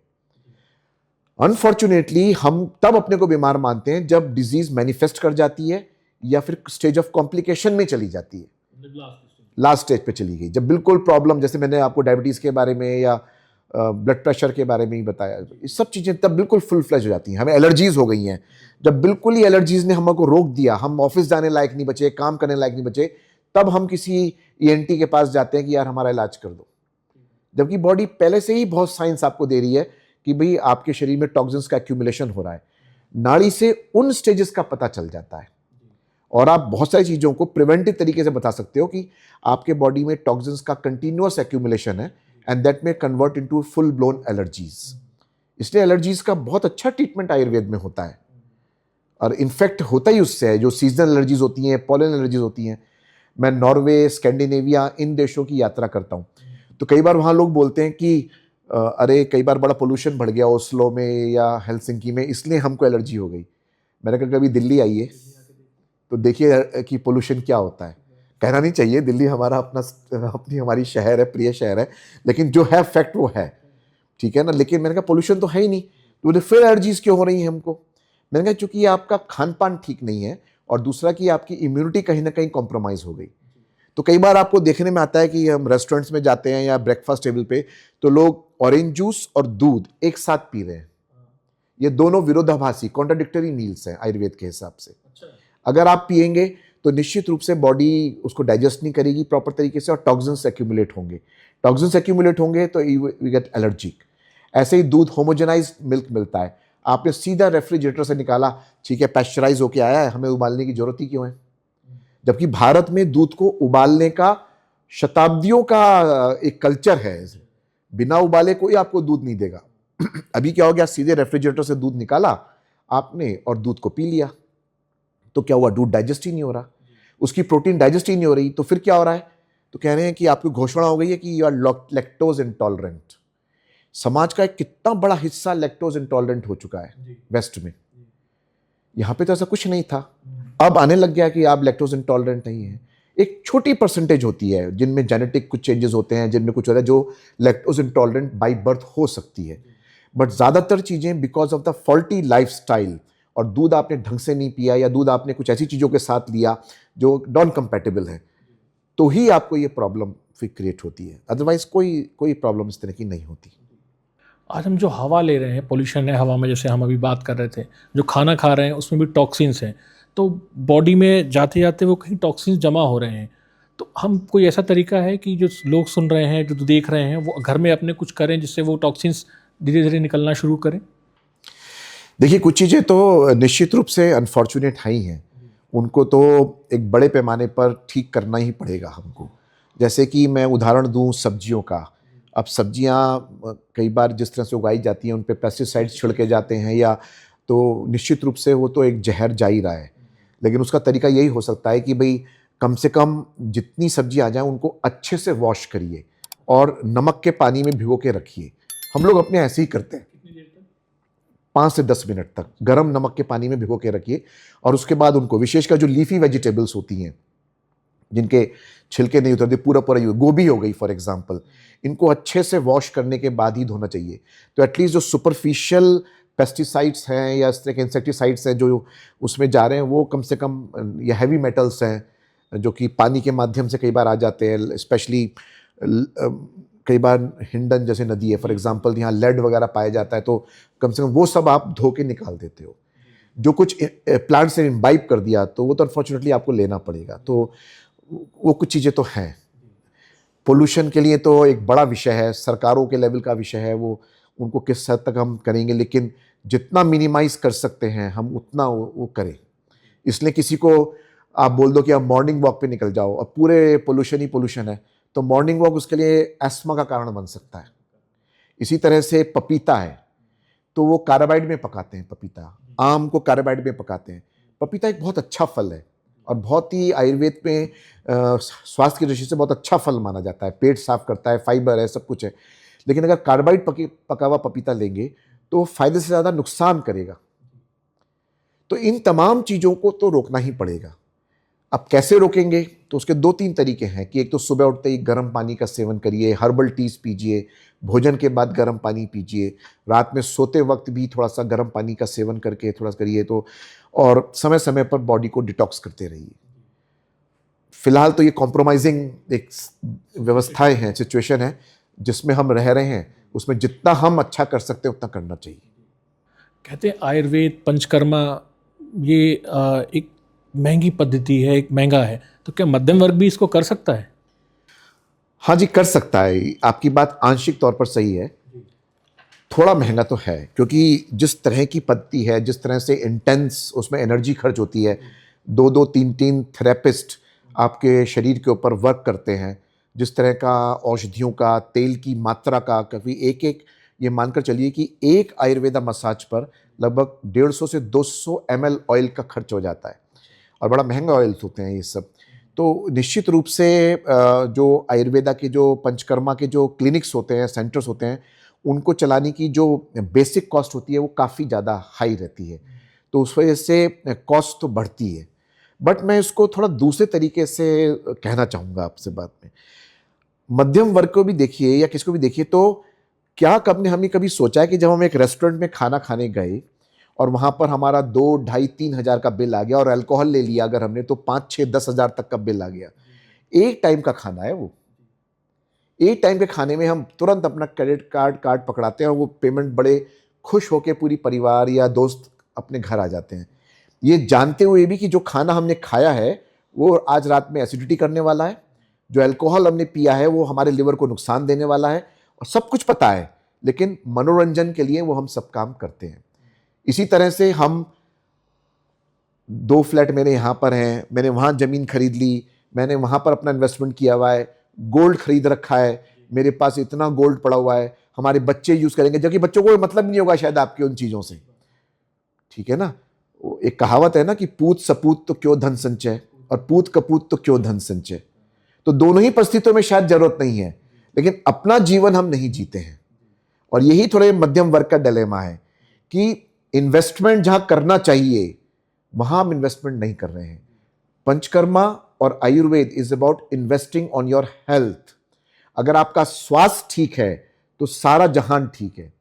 अनफॉर्चुनेटली हम तब अपने को बीमार मानते हैं जब डिजीज मैनिफेस्ट कर जाती है या फिर स्टेज ऑफ कॉम्प्लिकेशन में चली जाती है, लास्ट स्टेज पे चली गई, जब बिल्कुल प्रॉब्लम, जैसे मैंने आपको डायबिटीज के बारे में या ब्लड प्रेशर के बारे में ही बताया, ये सब चीज़ें तब बिल्कुल फुल फ्लेज हो जाती हैं। हमें एलर्जीज हो गई हैं, जब बिल्कुल ही एलर्जीज ने हमको रोक दिया, हम ऑफिस जाने लायक नहीं बचे, काम करने लायक नहीं बचे, तब हम किसी ईएनटी के पास जाते हैं कि यार हमारा इलाज कर दो, जबकि बॉडी पहले से ही बहुत साइंस आपको दे रही है कि भाई आपके शरीर में टॉक्सिन्स का एक्यूमुलेशन हो रहा है। नाड़ी से उन स्टेजेस का पता चल जाता है और आप बहुत सारी चीज़ों को प्रिवेंटिव तरीके से बता सकते हो कि आपके बॉडी में टॉक्सिन्स का कंटिन्यूअस एक्यूमुलेशन है एंड दैट में convert into full blown allergies. इसलिए एलर्जीज का बहुत अच्छा ट्रीटमेंट आयुर्वेद में होता है, और इनफैक्ट होता ही उससे है। जो सीजनल एलर्जीज होती हैं, पॉलन एलर्जीज होती हैं, मैं नॉर्वे, स्कैंडिनेविया, इन देशों की यात्रा करता हूँ, तो कई बार वहाँ लोग बोलते हैं कि अरे कई बार बड़ा पोल्यूशन बढ़ गया ओस्लो में या हेलसिंकी में, इसलिए हमको एलर्जी हो गई। मैंने कहा कभी दिल्ली आइए तो देखिए कि पोल्यूशन क्या होता है। कहना नहीं चाहिए, दिल्ली हमारा हमारी शहर है, प्रिय शहर है, लेकिन जो है फैक्ट वो है, ठीक है ना। लेकिन मैंने कहा पोल्यूशन तो है ही नहीं, तो बोले फिर एलर्जीज क्यों हो रही हैं हमको? मैंने कहा चूंकि ये आपका खान पान ठीक नहीं है, और दूसरा कि आपकी इम्यूनिटी कहीं ना कहीं कॉम्प्रोमाइज हो गई। तो कई बार आपको देखने में आता है कि हम रेस्टोरेंट्स में जाते हैं या ब्रेकफास्ट टेबल पे, तो लोग ऑरेंज जूस और दूध एक साथ पी रहे हैं। ये दोनों विरोधाभासी, कॉन्ट्राडिक्टरी मील्स हैं आयुर्वेद के हिसाब से। अगर आप पिएंगे तो निश्चित रूप से बॉडी उसको डाइजेस्ट नहीं करेगी प्रॉपर तरीके से और टॉक्सिन्स एक्यूमुलेट होंगे। टॉक्सिन्स एक्यूमुलेट होंगे तो वी गेट एलर्जिक। ऐसे ही दूध होमोजेनाइज्ड मिल्क मिलता है, आपने सीधा रेफ्रिजरेटर से निकाला, ठीक है पैस्चराइज होके आया है, हमें उबालने की जरूरत ही क्यों है? जबकि भारत में दूध को उबालने का शताब्दियों का एक कल्चर है, बिना उबाले कोई आपको दूध नहीं देगा। अभी क्या हो गया, सीधे रेफ्रिजरेटर से दूध निकाला आपने और दूध को पी लिया, तो क्या हुआ? दूध डाइजेस्ट ही नहीं हो रहा, उसकी प्रोटीन डाइजेस्ट ही नहीं हो रही। तो फिर क्या हो रहा है? तो कह रहे हैं कि आपकी घोषणा हो गई है कि यू आर लैक्टोज इंटॉलरेंट। समाज का एक कितना बड़ा हिस्सा लैक्टोज इंटॉलरेंट हो चुका है वेस्ट में। यहां पे तो ऐसा कुछ नहीं था, अब आने लग गया कि आप लैक्टोज इंटॉलरेंट नहीं है। एक छोटी परसेंटेज होती है जिनमें जेनेटिक कुछ चेंजेस होते हैं, जिनमें कुछ होता है जो लैक्टोज इंटॉलरेंट बाई बर्थ हो सकती है, बट ज़्यादातर चीज़ें because of the faulty lifestyle, और दूध आपने ढंग से नहीं पिया या दूध आपने कुछ ऐसी चीज़ों के साथ लिया जो नॉन कंपैटिबल है, तो ही आपको ये प्रॉब्लम फिर क्रिएट होती है, अदरवाइज कोई कोई प्रॉब्लम इस तरह की नहीं होती। आज हम जो हवा ले रहे हैं, पोल्यूशन है हवा में, जैसे हम अभी बात कर रहे थे, जो खाना खा रहे हैं उसमें भी टॉक्सिन्स हैं, तो बॉडी में जाते जाते वो कहीं टॉक्सिन्स जमा हो रहे हैं। तो हम कोई ऐसा तरीका है कि जो लोग सुन रहे हैं, जो देख रहे हैं, वो घर में अपने कुछ करें जिससे वो टॉक्सिन्स धीरे धीरे निकलना शुरू करें? देखिए, कुछ चीज़ें तो निश्चित रूप से अनफॉर्चुनेट हैं ही हैं, उनको तो एक बड़े पैमाने पर ठीक करना ही पड़ेगा हमको। जैसे कि मैं उदाहरण दूं सब्जियों का। अब सब्जियां कई बार जिस तरह से उगाई जाती हैं उन पे पेस्टिसाइड्स छिड़के जाते हैं, या तो निश्चित रूप से वो तो एक जहर जा ही रहा है। लेकिन उसका तरीका यही हो सकता है कि भाई कम से कम जितनी सब्जी आ जाए उनको अच्छे से वॉश करिए और नमक के पानी में भिगो के रखिए। हम लोग अपने ऐसे ही करते हैं, 5 से 10 मिनट तक गरम नमक के पानी में भिगो के रखिए, और उसके बाद उनको, विशेषकर जो लीफी वेजिटेबल्स होती हैं जिनके छिलके नहीं उतरते, पूरा पूरा गोभी हो गई फॉर एग्जांपल, इनको अच्छे से वॉश करने के बाद ही धोना चाहिए। तो एटलीस्ट जो सुपरफिशियल पेस्टिसाइड्स हैं या इस तरह के इंसेक्टिसाइड्स हैं जो उसमें जा रहे हैं, वो कम से कम, या हैवी मेटल्स हैं जो कि पानी के माध्यम से कई बार आ जाते हैं, स्पेशली कई बार हिंडन जैसे नदी है फॉर एग्जांपल, यहाँ लेड वगैरह पाया जाता है, तो कम से कम वो सब आप धो के निकाल देते हो। जो कुछ प्लांट से इम्बाइब कर दिया तो वो तो अनफॉर्चुनेटली आपको लेना पड़ेगा। तो वो कुछ चीज़ें तो हैं। पोल्यूशन के लिए तो एक बड़ा विषय है, सरकारों के लेवल का विषय है, वो उनको किस हद तक हम करेंगे, लेकिन जितना मिनिमाइज कर सकते हैं हम उतना वो करें। इसलिए किसी को आप बोल दो कि आप मॉर्निंग वॉक पे निकल जाओ, अब पूरे पोल्यूशन ही पोल्यूशन है, तो मॉर्निंग वॉक उसके लिए एस्थमा का कारण बन सकता है। इसी तरह से पपीता है, तो वो कार्बाइड में पकाते हैं पपीता, आम को कार्बाइड में पकाते हैं। पपीता एक बहुत अच्छा फल है और बहुत ही आयुर्वेद में स्वास्थ्य की दृष्टि से बहुत अच्छा फल माना जाता है, पेट साफ करता है, फाइबर है, सब कुछ है। लेकिन अगर कार्बाइड पका हुआ पपीता लेंगे तो वो फायदे से ज़्यादा नुकसान करेगा। तो इन तमाम चीज़ों को तो रोकना ही पड़ेगा। अब कैसे रोकेंगे, तो उसके 2-3 तरीके हैं कि एक तो सुबह उठते ही गर्म पानी का सेवन करिए, हर्बल टीज पीजिए, भोजन के बाद गर्म पानी पीजिए, रात में सोते वक्त भी थोड़ा सा गर्म पानी का सेवन करके थोड़ा सा करिए, तो और समय समय पर बॉडी को डिटॉक्स करते रहिए। फिलहाल तो ये कॉम्प्रोमाइजिंग एक व्यवस्थाएं हैं, सिचुएशन है जिसमें हम रह रहे हैं, उसमें जितना हम अच्छा कर सकते हैं उतना करना चाहिए। कहते हैं आयुर्वेद पंचकर्मा ये एक महंगी पद्धति है, एक महंगा है, तो क्या मध्यम वर्ग भी इसको कर सकता है? हाँ जी, कर सकता है। आपकी बात आंशिक तौर पर सही है। थोड़ा महंगा तो है, क्योंकि जिस तरह की पद्धति है, जिस तरह से इंटेंस उसमें एनर्जी खर्च होती है, 2-2 3-3 थेरेपिस्ट आपके शरीर के ऊपर वर्क करते हैं, जिस तरह का औषधियों का, तेल की मात्रा का, कभी एक-एक, ये मानकर चलिए कि एक आयुर्वेदा मसाज पर लगभग 150 से 200 ml ऑयल का खर्च हो जाता है, और बड़ा महंगा ऑयल्स होते हैं ये सब। तो निश्चित रूप से जो आयुर्वेदा के, जो पंचकर्मा के जो क्लिनिक्स होते हैं, सेंटर्स होते हैं, उनको चलाने की जो बेसिक कॉस्ट होती है वो काफ़ी ज़्यादा हाई रहती है, तो उस वजह से कॉस्ट तो बढ़ती है। बट मैं इसको थोड़ा दूसरे तरीके से कहना चाहूँगा आपसे बात में। मध्यम वर्ग को भी देखिए या किसको भी देखिए, तो क्या हमने कभी सोचा है कि जब हम एक रेस्टोरेंट में खाना खाने गए और वहाँ पर हमारा 2, ढाई, 3 हज़ार का बिल आ गया, और अल्कोहल ले लिया अगर हमने, तो 5, 6, 10 हज़ार तक का बिल आ गया। एक टाइम का खाना है वो। एक टाइम के खाने में हम तुरंत अपना क्रेडिट कार्ड पकड़ाते हैं और वो पेमेंट बड़े खुश होकर पूरी परिवार या दोस्त अपने घर आ जाते हैं, ये जानते हुए भी कि जो खाना हमने खाया है वो आज रात में एसिडिटी करने वाला है, जो अल्कोहल हमने पिया है वो हमारे लिवर को नुकसान देने वाला है, और सब कुछ पता है, लेकिन मनोरंजन के लिए वो हम सब काम करते हैं। इसी तरह से हम 2 फ्लैट मेरे यहाँ पर हैं, मैंने वहाँ ज़मीन खरीद ली, मैंने वहाँ पर अपना इन्वेस्टमेंट किया हुआ है, गोल्ड खरीद रखा है, मेरे पास इतना गोल्ड पड़ा हुआ है, हमारे बच्चे यूज़ करेंगे, जबकि बच्चों को मतलब नहीं होगा शायद आपके उन चीज़ों से। ठीक है ना, एक कहावत है ना कि पूत सपूत तो क्यों धन संचय, और पूत कपूत तो क्यों धन संचय। तो दोनों ही परिस्थितियों में शायद जरूरत नहीं है, लेकिन अपना जीवन हम नहीं जीते हैं, और यही थोड़े मध्यम वर्ग का डिलेमा है कि इन्वेस्टमेंट जहां करना चाहिए वहां हम इन्वेस्टमेंट नहीं कर रहे हैं। पंचकर्मा और Ayurveda is about investing on your health. अगर आपका स्वास्थ्य ठीक है तो सारा जहान ठीक है।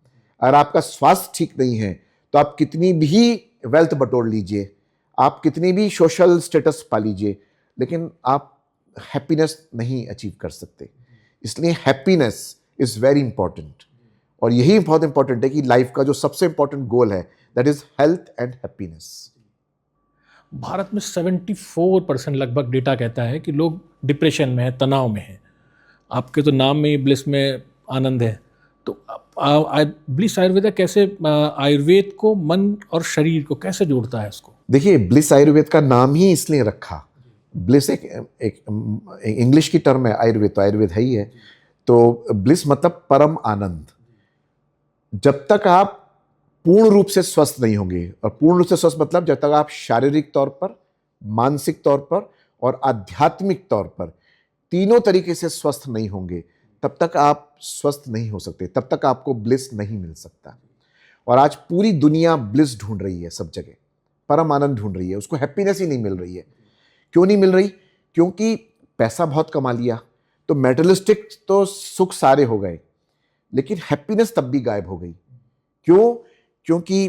अगर आपका स्वास्थ्य ठीक नहीं है तो आप कितनी भी वेल्थ बटोर लीजिए, आप कितनी भी सोशल स्टेटस पा लीजिए, लेकिन आप हैप्पीनेस नहीं अचीव कर सकते। इसलिए हैप्पीनेस इज वेरी इंपॉर्टेंट, और यही बहुत इंपॉर्टेंट है कि लाइफ का जो सबसे इंपॉर्टेंट गोल है, that is health and happiness. Bharat में 74% लगभग डेटा कहता है कि लोग डिप्रेशन में है, तनाव में है। आपके तो नाम में ही ब्लिस में आनंद है। तो ब्लिस आयुर्वेदा कैसे आयुर्वेद को मन और शरीर को कैसे जोड़ता है इसको? देखिए, ब्लिस आयुर्वेद का नाम ही इसलिए रखा, ब्लिस एक इंग्लिश की टर्म है, आयुर्वेद तो आयुर्वेद है ही है, तो ब्लिस मतलब परम आनंद। जब तक आप पूर्ण रूप से स्वस्थ नहीं होंगे, और पूर्ण रूप से स्वस्थ मतलब जब तक आप शारीरिक तौर पर, मानसिक तौर पर और आध्यात्मिक तौर पर तीनों तरीके से स्वस्थ नहीं होंगे, तब तक आप स्वस्थ नहीं हो सकते, तब तक आपको ब्लिस नहीं मिल सकता। और आज पूरी दुनिया ब्लिस ढूंढ रही है, सब जगह परम आनंद ढूंढ रही है, उसको हैप्पीनेस ही नहीं मिल रही है। क्यों नहीं मिल रही? क्योंकि पैसा बहुत कमा लिया, तो मेटेरियलिस्टिक तो सुख सारे हो गए, लेकिन हैप्पीनेस तब भी गायब हो गई। क्यों? क्योंकि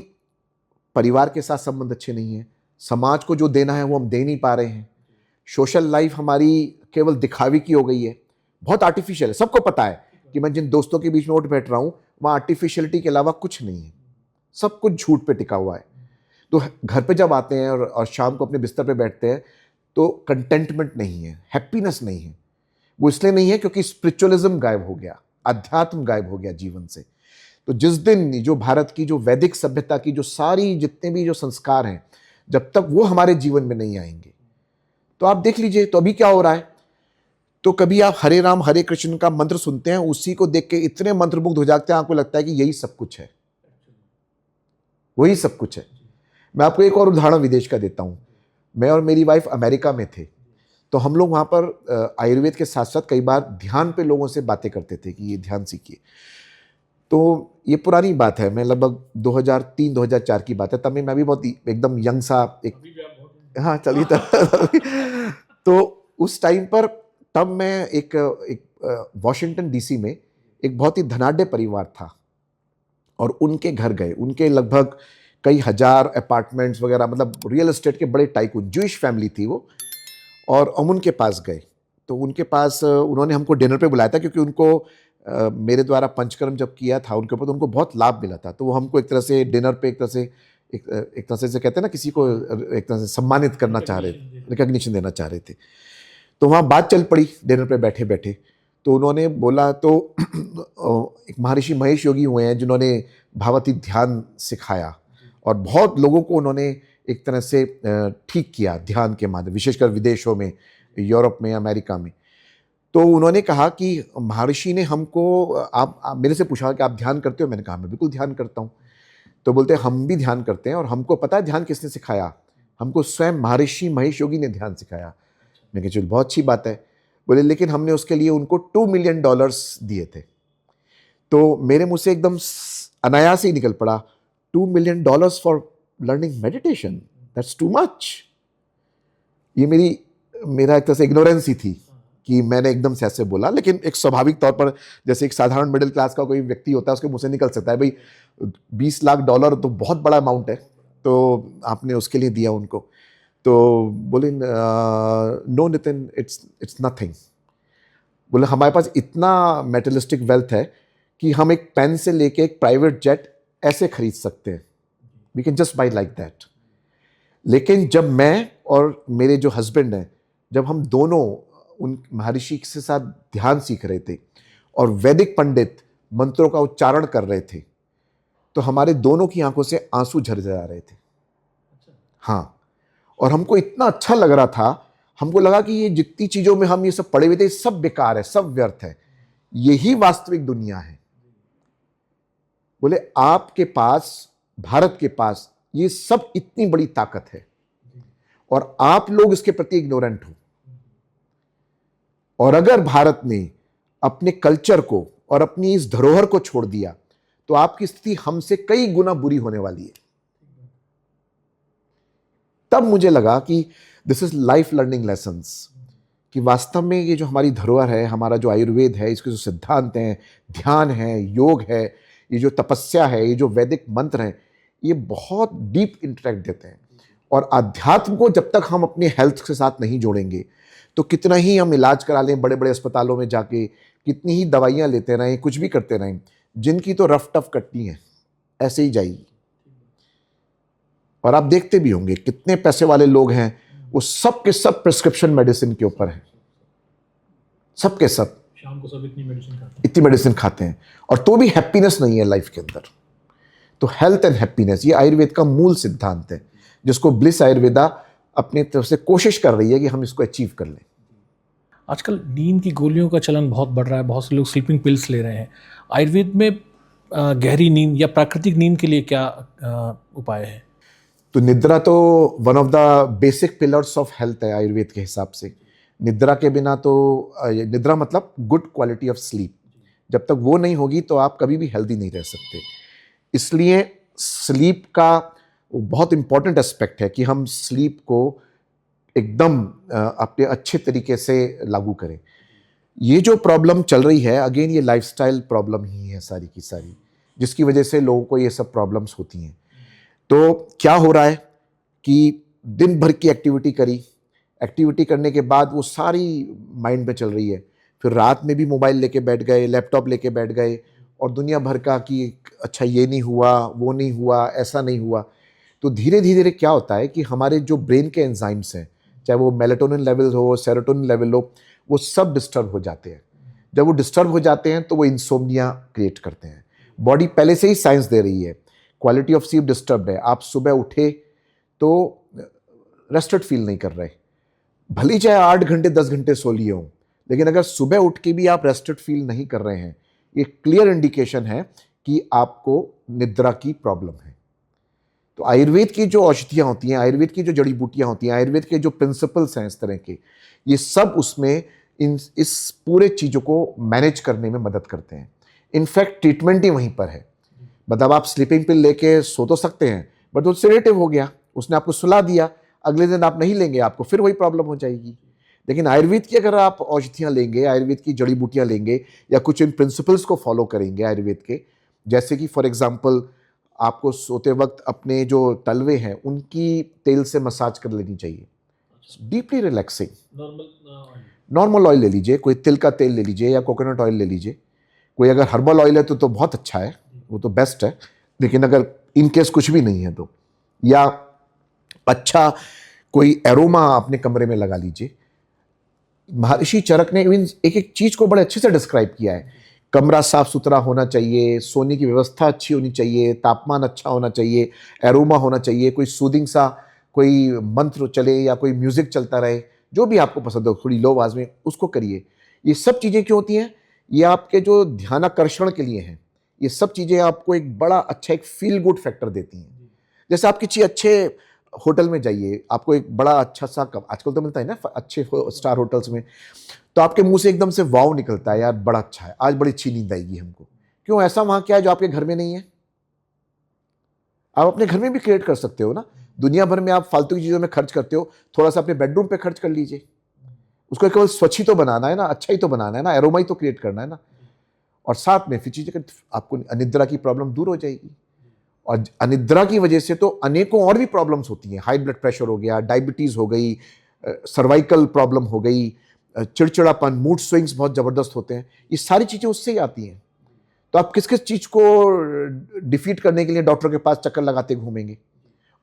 परिवार के साथ संबंध अच्छे नहीं है, समाज को जो देना है वो हम दे नहीं पा रहे हैं, सोशल लाइफ हमारी केवल दिखावे की हो गई है, बहुत आर्टिफिशियल है। सबको पता है कि मैं जिन दोस्तों के बीच में उठ बैठ रहा हूं, वहां आर्टिफिशियलिटी के अलावा कुछ नहीं है, सब कुछ झूठ पे टिका हुआ है। तो घर पे जब आते हैं और शाम को अपने बिस्तर पे बैठते हैं, तो कंटेंटमेंट नहीं है, हैप्पीनेस नहीं है। वो इसलिए नहीं है क्योंकि स्पिरिचुअलिज्म गायब हो गया, अध्यात्म गायब हो गया जीवन से। तो जिस दिन जो भारत की जो वैदिक सभ्यता की जो सारी जितने भी जो संस्कार हैं, जब तक वो हमारे जीवन में नहीं आएंगे, तो आप देख लीजिए तो अभी क्या हो रहा है। तो कभी आप हरे राम हरे कृष्ण का मंत्र सुनते हैं, उसी को देख के इतने मंत्रमुग्ध हो जाते हैं, आपको लगता है कि यही सब कुछ है, वही सब कुछ है। मैं आपको एक और उदाहरण विदेश का देता हूं। मैं और मेरी वाइफ अमेरिका में थे, तो हम लोग वहाँ पर आयुर्वेद के साथ साथ कई बार ध्यान पे लोगों से बातें करते थे कि ये ध्यान सीखिए। तो ये पुरानी बात है, मैं लगभग 2003-2004 की बात है, तब मैं भी बहुत एकदम यंग सा एक, हाँ चलिए तो उस टाइम पर तब मैं एक वॉशिंगटन डीसी में एक बहुत ही धनाढ्य परिवार था, और उनके घर गए। उनके लगभग कई हजार अपार्टमेंट्स वगैरह, मतलब रियल एस्टेट के बड़े टाइकून, ज्यूइश फैमिली थी वो, और हम उनके पास गए। तो उनके पास उन्होंने हमको डिनर पे बुलाया था, क्योंकि उनको मेरे द्वारा पंचकर्म जब किया था उनके ऊपर, तो उनको बहुत लाभ मिला था। तो वो हमको एक तरह से डिनर पे एक तरह से कहते हैं ना, किसी को एक तरह से सम्मानित करना चाह रहे थे, रिकॉग्निशन देना चाह रहे थे। तो वहाँ बात चल पड़ी डिनर पे बैठे बैठे। तो उन्होंने बोला, तो एक महर्षि महेश योगी हुए हैं जिन्होंने भावातीत ध्यान सिखाया, और बहुत लोगों को उन्होंने एक तरह से ठीक किया ध्यान के माध्यम, विशेषकर विदेशों में, यूरोप में, अमेरिका में। तो उन्होंने कहा कि महर्षि ने हमको, आप मेरे से पूछा कि आप ध्यान करते हो? मैंने कहा मैं बिल्कुल ध्यान करता हूँ। तो बोलते हम भी ध्यान करते हैं, और हमको पता है ध्यान किसने सिखाया, हमको स्वयं महर्षि महेश योगी ने ध्यान सिखाया। मैंने कहा चलो बहुत अच्छी बात है। बोले लेकिन हमने उसके लिए उनको $2 मिलियन दिए थे। तो मेरे मुंह से एकदम अनायास ही निकल पड़ा, $2 million for learning meditation, that's too much. ये मेरा एक तरह से इग्नोरेंस ही थी कि मैंने एकदम से ऐसे बोला। लेकिन एक स्वाभाविक तौर पर, जैसे एक साधारण मिडिल क्लास का कोई व्यक्ति होता है, उसके मुंह से निकल सकता है भाई $20 लाख तो बहुत बड़ा अमाउंट है, तो आपने उसके लिए दिया उनको। तो बोले नो नितिन, इट्स नथिंग। बोले हमारे पास इतना मेटेरियलिस्टिक वेल्थ है कि हम एक पेन से लेके एक प्राइवेट जेट ऐसे खरीद सकते हैं, we can just buy like that. लेकिन जब मैं और मेरे जो हस्बैंड हैं, जब हम दोनों उन महर्षि के साथ ध्यान सीख रहे थे और वैदिक पंडित मंत्रों का उच्चारण कर रहे थे, तो हमारे दोनों की आंखों से आंसू झरझर आ रहे थे। हाँ, और हमको इतना अच्छा लग रहा था, हमको लगा कि ये जितनी चीजों में हम ये सब पढ़े हुए थे, सब बेकार है, सब व्यर्थ है, यही वास्तविक दुनिया है। बोले आपके पास, भारत के पास ये सब इतनी बड़ी ताकत है, और आप लोग इसके प्रति इग्नोरेंट हो। और अगर भारत ने अपने कल्चर को और अपनी इस धरोहर को छोड़ दिया, तो आपकी स्थिति हमसे कई गुना बुरी होने वाली है। तब मुझे लगा कि this is life learning lessons, कि वास्तव में ये जो हमारी धरोहर है, हमारा जो आयुर्वेद है, इसके जो सिद्धांत हैं, ध्यान है, योग है, ये जो तपस्या है, ये जो वैदिक मंत्र हैं, ये बहुत डीप इंटरेक्ट देते हैं। और अध्यात्म को जब तक हम अपने हेल्थ के साथ नहीं जोड़ेंगे, तो कितना ही हम इलाज करा लें बड़े बड़े अस्पतालों में जाके, कितनी ही दवाइयाँ लेते रहें, कुछ भी करते रहें, जिनकी तो रफ टफ कटनी है ऐसे ही जाएगी। और आप देखते भी होंगे कितने पैसे वाले लोग हैं, वो सब के सब प्रिस्क्रिप्शन मेडिसिन के ऊपर है, सब के सब शाम को सब इतनी मेडिसिन खाते हैं, और तो भी हैप्पीनेस नहीं है लाइफ के अंदर। तो हेल्थ एंड हैप्पीनेस, ये आयुर्वेद का मूल सिद्धांत है, जिसको ब्लिस आयुर्वेदा अपनी तरफ से कोशिश कर रही है कि हम इसको अचीव कर लें। आजकल नींद की गोलियों का चलन बहुत बढ़ रहा है, बहुत से लोग स्लीपिंग पिल्स ले रहे हैं। आयुर्वेद में गहरी नींद या प्राकृतिक नींद के लिए क्या उपाय है? तो निद्रा तो one of the basic pillars of health है आयुर्वेद के हिसाब से। निद्रा के बिना तो निद्रा मतलब गुड क्वालिटी ऑफ स्लीप, जब तक वो नहीं होगी तो आप कभी भी हेल्दी नहीं रह सकते। इसलिए स्लीप का बहुत इंपॉर्टेंट एस्पेक्ट है कि हम स्लीप को एकदम अपने अच्छे तरीके से लागू करें। ये जो प्रॉब्लम चल रही है, अगेन ये लाइफस्टाइल प्रॉब्लम ही है सारी की सारी, जिसकी वजह से लोगों को ये सब प्रॉब्लम्स होती हैं। तो क्या हो रहा है कि दिन भर की एक्टिविटी करने के बाद वो सारी माइंड में चल रही है, फिर रात में भी मोबाइल लेके बैठ गए, लैपटॉप लेके बैठ गए, और दुनिया भर का कि अच्छा ये नहीं हुआ, वो नहीं हुआ, ऐसा नहीं हुआ। तो धीरे धीरे क्या होता है कि हमारे जो ब्रेन के एंजाइम्स हैं, चाहे वो मेलाटोनिन लेवल हो, सेरोटोनिन लेवल हो, वो सब डिस्टर्ब हो जाते हैं। जब वो डिस्टर्ब हो जाते हैं तो वो इंसोम्निया क्रिएट करते हैं। बॉडी पहले से ही साइंस दे रही है, क्वालिटी ऑफ स्लीप डिस्टर्ब है, आप सुबह उठे तो रेस्टेड फील नहीं कर रहे, भले ही चाहे 8 घंटे 10 घंटे सो लिए हों, लेकिन अगर सुबह उठ के भी आप रेस्टेड फील नहीं कर रहे हैं, ये क्लियर इंडिकेशन है कि आपको निद्रा की प्रॉब्लम है। तो आयुर्वेद की जो औषधियाँ होती हैं, आयुर्वेद की जो जड़ी बूटियाँ होती हैं, आयुर्वेद के जो प्रिंसिपल्स हैं इस तरह के, ये सब उसमें इस पूरे चीज़ों को मैनेज करने में मदद करते हैं। इनफैक्ट ट्रीटमेंट ही वहीं पर है। मतलब आप स्लीपिंग पिल लेके सो तो सकते हैं, बट वो सेडेटिव हो गया, उसने आपको सुला दिया, अगले दिन आप नहीं लेंगे, आपको फिर वही प्रॉब्लम हो जाएगी। लेकिन आयुर्वेद की अगर आप औषधियाँ लेंगे, आयुर्वेद की जड़ी बूटियाँ लेंगे, या कुछ इन प्रिंसिपल्स को फॉलो करेंगे आयुर्वेद के, जैसे कि फॉर एग्जांपल आपको सोते वक्त अपने जो तलवे हैं उनकी तेल से मसाज कर लेनी चाहिए, डीपली रिलैक्सिंग। नॉर्मल ऑयल ले लीजिए, कोई तिल का तेल ले लीजिए या कोकोनट ऑयल ले लीजिए। कोई अगर हर्बल ऑयल है तो बहुत अच्छा है, वो तो बेस्ट है। लेकिन अगर इन केस कुछ भी नहीं है तो, या अच्छा कोई एरोमा अपने कमरे में लगा लीजिए। महर्षि चरक ने एक एक चीज को बड़े अच्छे से डिस्क्राइब किया है। कमरा साफ सुथरा होना चाहिए, सोने की व्यवस्था अच्छी होनी चाहिए, तापमान अच्छा होना चाहिए, एरोमा होना चाहिए, कोई सूदिंग सा कोई मंत्र चले या कोई म्यूजिक चलता रहे, जो भी आपको पसंद हो, थोड़ी लो आवाज में उसको करिए। ये सब चीजें क्यों होती हैं? ये आपके जो ध्यानाकर्षण के लिए हैं। ये सब चीजें आपको एक बड़ा अच्छा एक फील गुड फैक्टर देती हैं। जैसे आप किसी अच्छे होटल में जाइए, आपको एक बड़ा अच्छा सा आजकल तो मिलता है ना अच्छे स्टार होटल्स में, तो आपके मुंह से एकदम से वाव निकलता है, यार बड़ा अच्छा है, आज बड़ी अच्छी नींद आएगी हमको। क्यों? ऐसा वहां क्या है जो आपके घर में नहीं है? आप अपने घर में भी क्रिएट कर सकते हो ना। दुनिया भर में आप फालतू की चीजों में खर्च करते हो, थोड़ा सा अपने बेडरूम पे खर्च कर लीजिए। उसको केवल स्वच्छ ही तो बनाना है ना, अच्छा ही तो बनाना है ना, एरोमा ही तो क्रिएट करना है ना। और साथ में फिर चीजें, आपको अनिद्रा की प्रॉब्लम दूर हो जाएगी। और अनिद्रा की वजह से तो अनेकों और भी प्रॉब्लम्स होती हैं। हाई ब्लड प्रेशर हो गया, डायबिटीज हो गई, सर्वाइकल प्रॉब्लम हो गई, चिड़चिड़ापन, मूड स्विंग्स बहुत ज़बरदस्त होते हैं। ये सारी चीज़ें उससे ही आती हैं। तो आप किस किस चीज़ को डिफीट करने के लिए डॉक्टर के पास चक्कर लगाते घूमेंगे?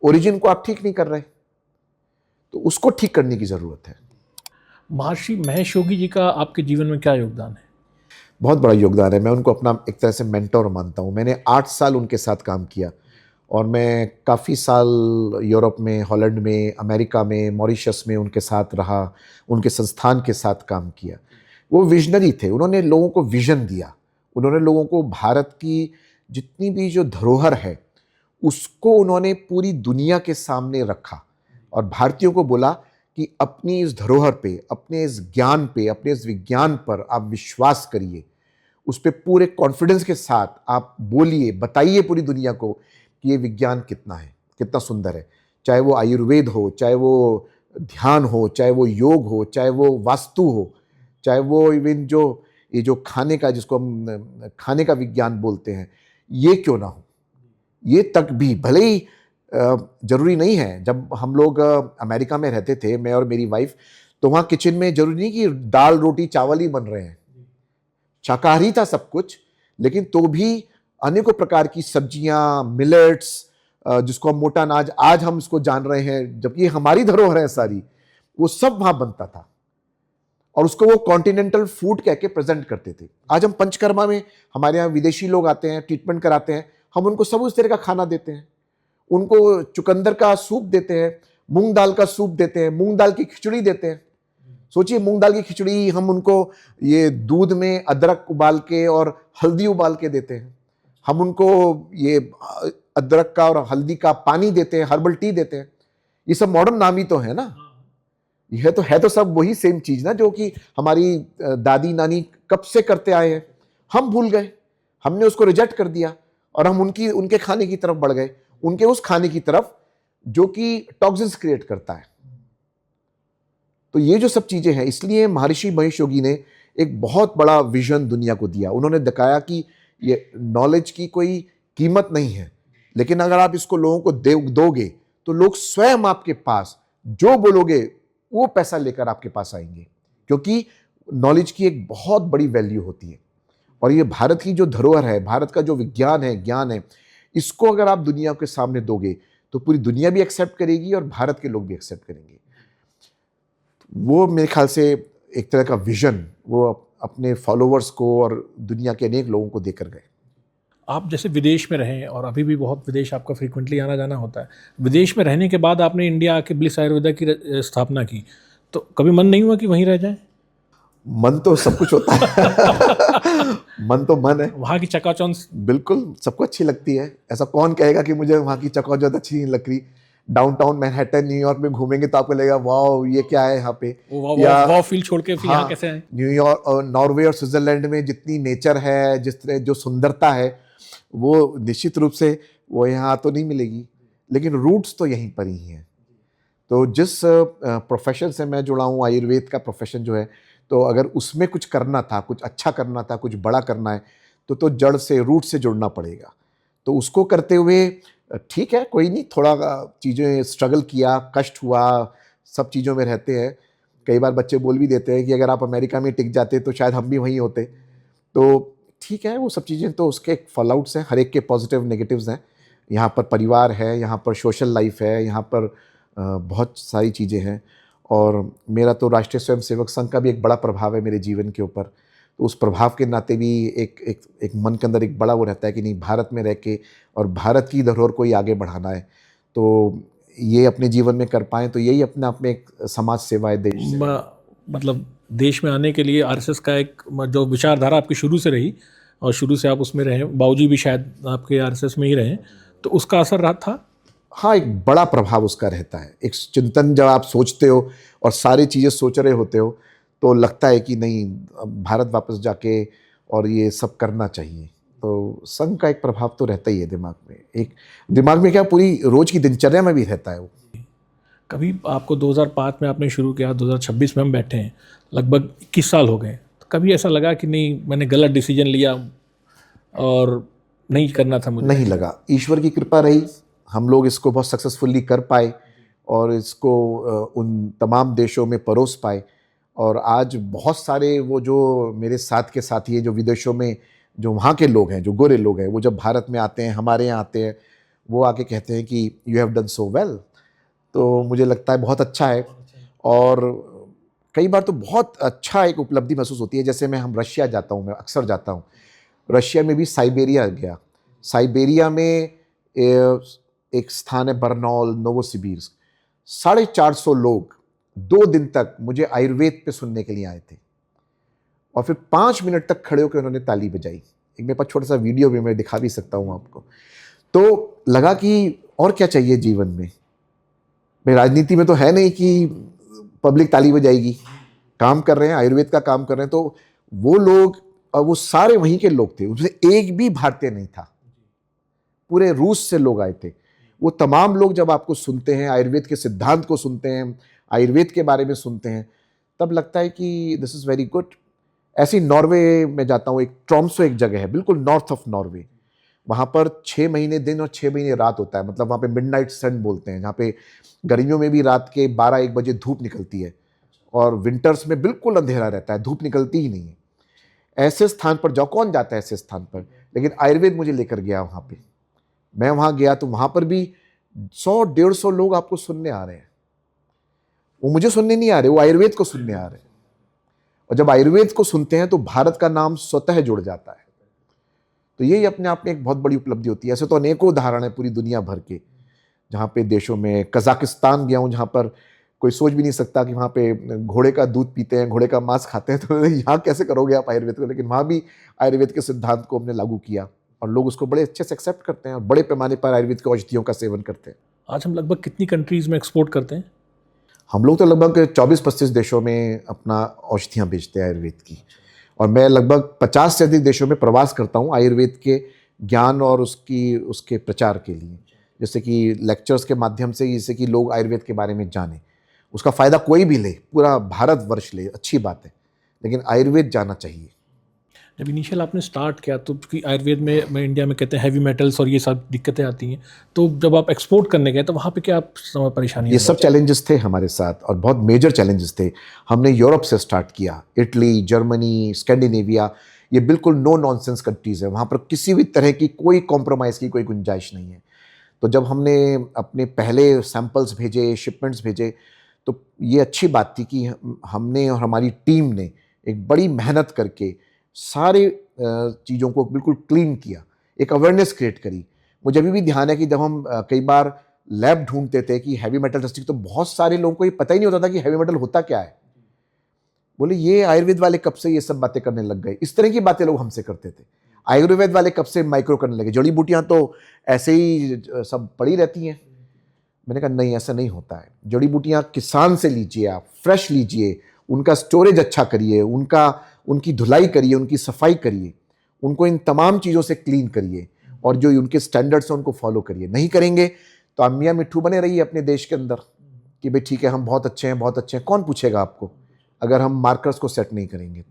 ओरिजिन को आप ठीक नहीं कर रहे, तो उसको ठीक करने की ज़रूरत है। महर्षि महेश योगी जी का आपके जीवन में क्या योगदान है? बहुत बड़ा योगदान है। मैं उनको अपना एक तरह से मेंटर मानता हूँ। मैंने 8 साल उनके साथ काम किया, और मैं काफ़ी साल यूरोप में, हॉलैंड में, अमेरिका में, मॉरिशस में उनके साथ रहा, उनके संस्थान के साथ काम किया। वो विजनरी थे, उन्होंने लोगों को विजन दिया। उन्होंने लोगों को भारत की जितनी भी जो धरोहर है उसको उन्होंने पूरी दुनिया के सामने रखा, और भारतीयों को बोला कि अपनी इस धरोहर पे, अपने इस ज्ञान पे, अपने इस विज्ञान पर आप विश्वास करिए, उस पर पूरे कॉन्फिडेंस के साथ आप बोलिए, बताइए पूरी दुनिया को कि ये विज्ञान कितना है, कितना सुंदर है। चाहे वो आयुर्वेद हो, चाहे वो ध्यान हो, चाहे वो योग हो, चाहे वो वास्तु हो, चाहे वो इवन जो ये जो खाने का, जिसको हम खाने का विज्ञान बोलते हैं, ये क्यों ना हो। ये तक भी भले ही ज़रूरी नहीं है। जब हम लोग अमेरिका में रहते थे, मैं और मेरी वाइफ, तो वहाँ किचन में जरूरी नहीं कि दाल रोटी चावल ही बन रहे हैं, शाकाहारी था सब कुछ, लेकिन तो भी अनेकों प्रकार की सब्जियां, मिलेट्स, जिसको हम मोटा अनाज आज हम इसको जान रहे हैं, जबकि हमारी धरोहर है सारी, वो सब वहां बनता था और उसको वो कॉन्टिनेंटल फूड कह के प्रेजेंट करते थे। आज हम पंचकर्मा में हमारे यहाँ विदेशी लोग आते हैं, ट्रीटमेंट कराते हैं, हम उनको सब उस तरह का खाना देते हैं, उनको चुकंदर का सूप देते हैं, मूंग दाल का सूप देते हैं, मूंग दाल की खिचड़ी देते हैं। सोचिए, मूंग दाल की खिचड़ी हम उनको ये दूध में अदरक उबाल के और हल्दी उबाल के देते हैं, हम उनको ये अदरक का और हल्दी का पानी देते हैं, हर्बल टी देते हैं। ये सब मॉडर्न नाम ही तो है ना, यह तो है तो सब वही सेम चीज ना, जो कि हमारी दादी नानी कब से करते आए हैं, हम भूल गए, हमने उसको रिजेक्ट कर दिया और हम उनके खाने की तरफ बढ़ गए, उनके उस खाने की तरफ जो कि टॉक्सिन्स क्रिएट करता है। तो ये जो सब चीजें हैं, इसलिए महर्षि महेश योगी ने एक बहुत बड़ा विजन दुनिया को दिया। उन्होंने दिखाया कि ये नॉलेज की कोई कीमत नहीं है, लेकिन अगर आप इसको लोगों को दोगे तो लोग स्वयं आपके पास जो बोलोगे वो पैसा लेकर आपके पास आएंगे, क्योंकि नॉलेज की एक बहुत बड़ी वैल्यू होती है। और ये भारत की जो धरोहर है, भारत का जो विज्ञान है, ज्ञान है, इसको अगर आप दुनिया के सामने दोगे तो पूरी दुनिया भी एक्सेप्ट करेगी और भारत के लोग भी एक्सेप्ट करेंगे। वो मेरे ख्याल से एक तरह का विजन वो अपने फॉलोअर्स को और दुनिया के अनेक लोगों को देकर गए। आप जैसे विदेश में रहें, और अभी भी बहुत विदेश आपका फ्रीक्वेंटली आना जाना होता है, विदेश में रहने के बाद आपने इंडिया आके ब्लिस आयुर्वेदा की स्थापना की, तो कभी मन नहीं हुआ कि वहीं रह जाएं? मन तो सब कुछ होता है मन तो मन है। वहाँ की चकाचौंध बिल्कुल सबको अच्छी लगती है, ऐसा कौन कहेगा कि मुझे वहाँ की चकाचौंध अच्छी नहीं लग रही। डाउनटाउन मैनहट्टन न्यूयॉर्क में घूमेंगे तो आपको लगेगा वाओ ये क्या है यहाँ पे, वो फील छोड़ के फिर यहाँ कैसे आए? न्यूयॉर्क और नॉर्वे और स्विट्जरलैंड में जितनी नेचर है, जिस तरह जो सुंदरता है, वो निश्चित रूप से वो यहाँ तो नहीं मिलेगी, लेकिन रूट्स तो यहीं पर ही हैं। तो जिस प्रोफेशन से मैं जुड़ा हूँ, आयुर्वेद का प्रोफेशन जो है, तो अगर उसमें कुछ करना था, कुछ अच्छा करना था, कुछ बड़ा करना है, तो जड़ से, रूट से जुड़ना पड़ेगा। तो उसको करते हुए ठीक है, कोई नहीं, थोड़ा चीज़ें स्ट्रगल किया, कष्ट हुआ, सब चीज़ों में रहते हैं। कई बार बच्चे बोल भी देते हैं कि अगर आप अमेरिका में टिक जाते तो शायद हम भी वहीं होते। तो ठीक है, वो सब चीज़ें तो उसके फॉल आउट्स हैं, हर एक के पॉजिटिव नेगेटिव्स हैं। यहाँ पर परिवार है, यहाँ पर सोशल लाइफ है, यहाँ पर बहुत सारी चीज़ें हैं। और मेरा तो राष्ट्रीय स्वयंसेवक संघ का भी एक बड़ा प्रभाव है मेरे जीवन के ऊपर। तो उस प्रभाव के नाते भी एक मन के अंदर एक बड़ा वो रहता है कि नहीं, भारत में रह के और भारत की धरोहर को ही आगे बढ़ाना है। तो ये अपने जीवन में कर पाएँ तो यही अपने आप में एक समाज सेवा है, देश सेवा। मतलब देश में आने के लिए आरएसएस का एक जो विचारधारा आपकी शुरू से रही और शुरू से आप उसमें रहे, बाबूजी भी शायद आपके आरएसएस में ही रहे, तो उसका असर रहा था? हाँ, एक बड़ा प्रभाव उसका रहता है। एक चिंतन जब आप सोचते हो और सारी चीज़ें सोच रहे होते हो तो लगता है कि नहीं, अब भारत वापस जाके और ये सब करना चाहिए। तो संघ का एक प्रभाव तो रहता ही है दिमाग में, एक दिमाग में क्या, पूरी रोज की दिनचर्या में भी रहता है वो। कभी आपको 2005 में आपने शुरू किया, 2026 में हम बैठे हैं, लगभग 21 साल हो गए, तो कभी ऐसा लगा कि नहीं मैंने गलत डिसीजन लिया और नहीं करना था मुझे? नहीं लगा, ईश्वर की कृपा रही, हम लोग इसको बहुत सक्सेसफुली कर पाए और इसको उन तमाम देशों में परोस पाए। और आज बहुत सारे वो जो मेरे साथ के साथी हैं जो विदेशों में, जो वहाँ के लोग हैं, जो गोरे लोग हैं, वो जब भारत में आते हैं, हमारे यहाँ आते हैं, वो आके कहते हैं कि you have done so well. तो मुझे लगता है बहुत अच्छा है। और कई बार तो बहुत अच्छा एक उपलब्धि महसूस होती है। जैसे हम रशिया जाता हूँ, मैं अक्सर जाता हूँ, रशिया में भी साइबेरिया गया। साइबेरिया में एक स्थान है बर्नौल, नोवोसिबिर्स्क, 450 लोग 2 दिन तक मुझे आयुर्वेद पे सुनने के लिए आए थे और फिर 5 मिनट तक खड़े होकर उन्होंने ताली बजाई। एक मेरे पास छोटा सा वीडियो भी मैं दिखा भी सकता हूँ आपको। तो लगा कि और क्या चाहिए जीवन में। भाई राजनीति में तो है नहीं कि पब्लिक ताली बजाएगी, काम कर रहे हैं, आयुर्वेद का काम कर रहे हैं। तो वो लोग, और वो सारे वहीं के लोग थे, उसमें एक भी भारतीय नहीं था, पूरे रूस से लोग आए थे। वो तमाम लोग जब आपको सुनते हैं, आयुर्वेद के सिद्धांत को सुनते हैं, आयुर्वेद के बारे में सुनते हैं, तब लगता है कि दिस इज़ वेरी गुड। ऐसे ही नॉर्वे में जाता हूँ, एक ट्रॉम्सो एक जगह है बिल्कुल नॉर्थ ऑफ नॉर्वे, वहाँ पर 6 महीने दिन और 6 महीने रात होता है। मतलब वहाँ पे मिडनाइट सन बोलते हैं, जहाँ पे गर्मियों में भी रात के 12-1 बजे धूप निकलती है और विंटर्स में बिल्कुल अंधेरा रहता है, धूप निकलती ही नहीं है। ऐसे स्थान पर जाओ, कौन जाता है ऐसे स्थान पर, लेकिन आयुर्वेद मुझे लेकर गया वहाँ पे। मैं वहाँ गया तो वहाँ पर भी 100-150 लोग आपको सुनने आ रहे हैं। वो मुझे सुनने नहीं आ रहे, वो आयुर्वेद को सुनने आ रहे हैं। और जब आयुर्वेद को सुनते हैं तो भारत का नाम स्वतः जुड़ जाता है। तो यही अपने आप में एक बहुत बड़ी उपलब्धि होती है। ऐसे तो अनेकों उदाहरण है पूरी दुनिया भर के, जहाँ पे देशों में, कजाकिस्तान गया हूँ जहाँ पर कोई सोच भी नहीं सकता कि वहाँ पे घोड़े का दूध पीते हैं, घोड़े का मांस खाते हैं, तो यहाँ कैसे करोगे आप आयुर्वेद को। लेकिन वहाँ भी आयुर्वेद के सिद्धांत को हमने लागू किया और लोग उसको बड़े अच्छे से एक्सेप्ट करते हैं और बड़े पैमाने पर आयुर्वेद की औषधियों का सेवन करते हैं। आज हम लगभग कितनी कंट्रीज़ में एक्सपोर्ट करते हैं? हम लोग तो लगभग 24-25 देशों में अपना औषधियाँ बेचते हैं आयुर्वेद की, और मैं लगभग 50 से अधिक देशों में प्रवास करता हूँ आयुर्वेद के ज्ञान और उसके प्रचार के लिए। जैसे कि लेक्चर्स के माध्यम से, जैसे कि लोग आयुर्वेद के बारे में जाने, उसका फ़ायदा कोई भी ले, पूरा भारतवर्ष ले, अच्छी बात है, लेकिन आयुर्वेद जाना चाहिए। जब इनिशियल आपने स्टार्ट किया तो कि आयुर्वेद में इंडिया में कहते हैं हैवी मेटल्स और ये सब दिक्कतें आती हैं, तो जब आप एक्सपोर्ट करने गए तो वहाँ पे क्या आप परेशानी? ये सब चैलेंजेस थे हमारे साथ और बहुत मेजर चैलेंजेस थे। हमने यूरोप से स्टार्ट किया, इटली, जर्मनी, स्कैंडिनेविया, ये बिल्कुल नो नॉनसेंस कंट्रीज़ है, वहाँ पर किसी भी तरह की कोई कॉम्प्रोमाइज़ की कोई गुंजाइश नहीं है। तो जब हमने अपने पहले सैंपल्स भेजे, शिपमेंट्स भेजे, तो ये अच्छी बात थी कि हमने और हमारी टीम ने एक बड़ी मेहनत करके सारे चीज़ों को बिल्कुल क्लीन किया, एक अवेयरनेस क्रिएट करी। मुझे अभी भी ध्यान है कि जब हम कई बार लैब ढूंढते थे कि हैवी मेटल टेस्टिंग, तो बहुत सारे लोगों को ये पता ही नहीं होता था कि हैवी मेटल होता क्या है। बोले ये आयुर्वेद वाले कब से ये सब बातें करने लग गए, इस तरह की बातें लोग हमसे करते थे। आयुर्वेद वाले कब से माइक्रो करने लगे, जड़ी बूटियाँ तो ऐसे ही सब पड़ी रहती हैं। मैंने कहा नहीं, ऐसा नहीं होता है। जड़ी बूटियाँ किसान से लीजिए, आप फ्रेश लीजिए, उनका स्टोरेज अच्छा करिए, उनकी धुलाई करिए, उनकी सफाई करिए, उनको इन तमाम चीज़ों से क्लीन करिए और जो उनके स्टैंडर्ड्स हैं उनको फॉलो करिए। नहीं करेंगे तो आप मियाँ मिट्ठू बने रहिए अपने देश के अंदर कि भाई ठीक है हम बहुत अच्छे हैं, बहुत अच्छे हैं। कौन पूछेगा आपको अगर हम मार्कर्स को सेट नहीं करेंगे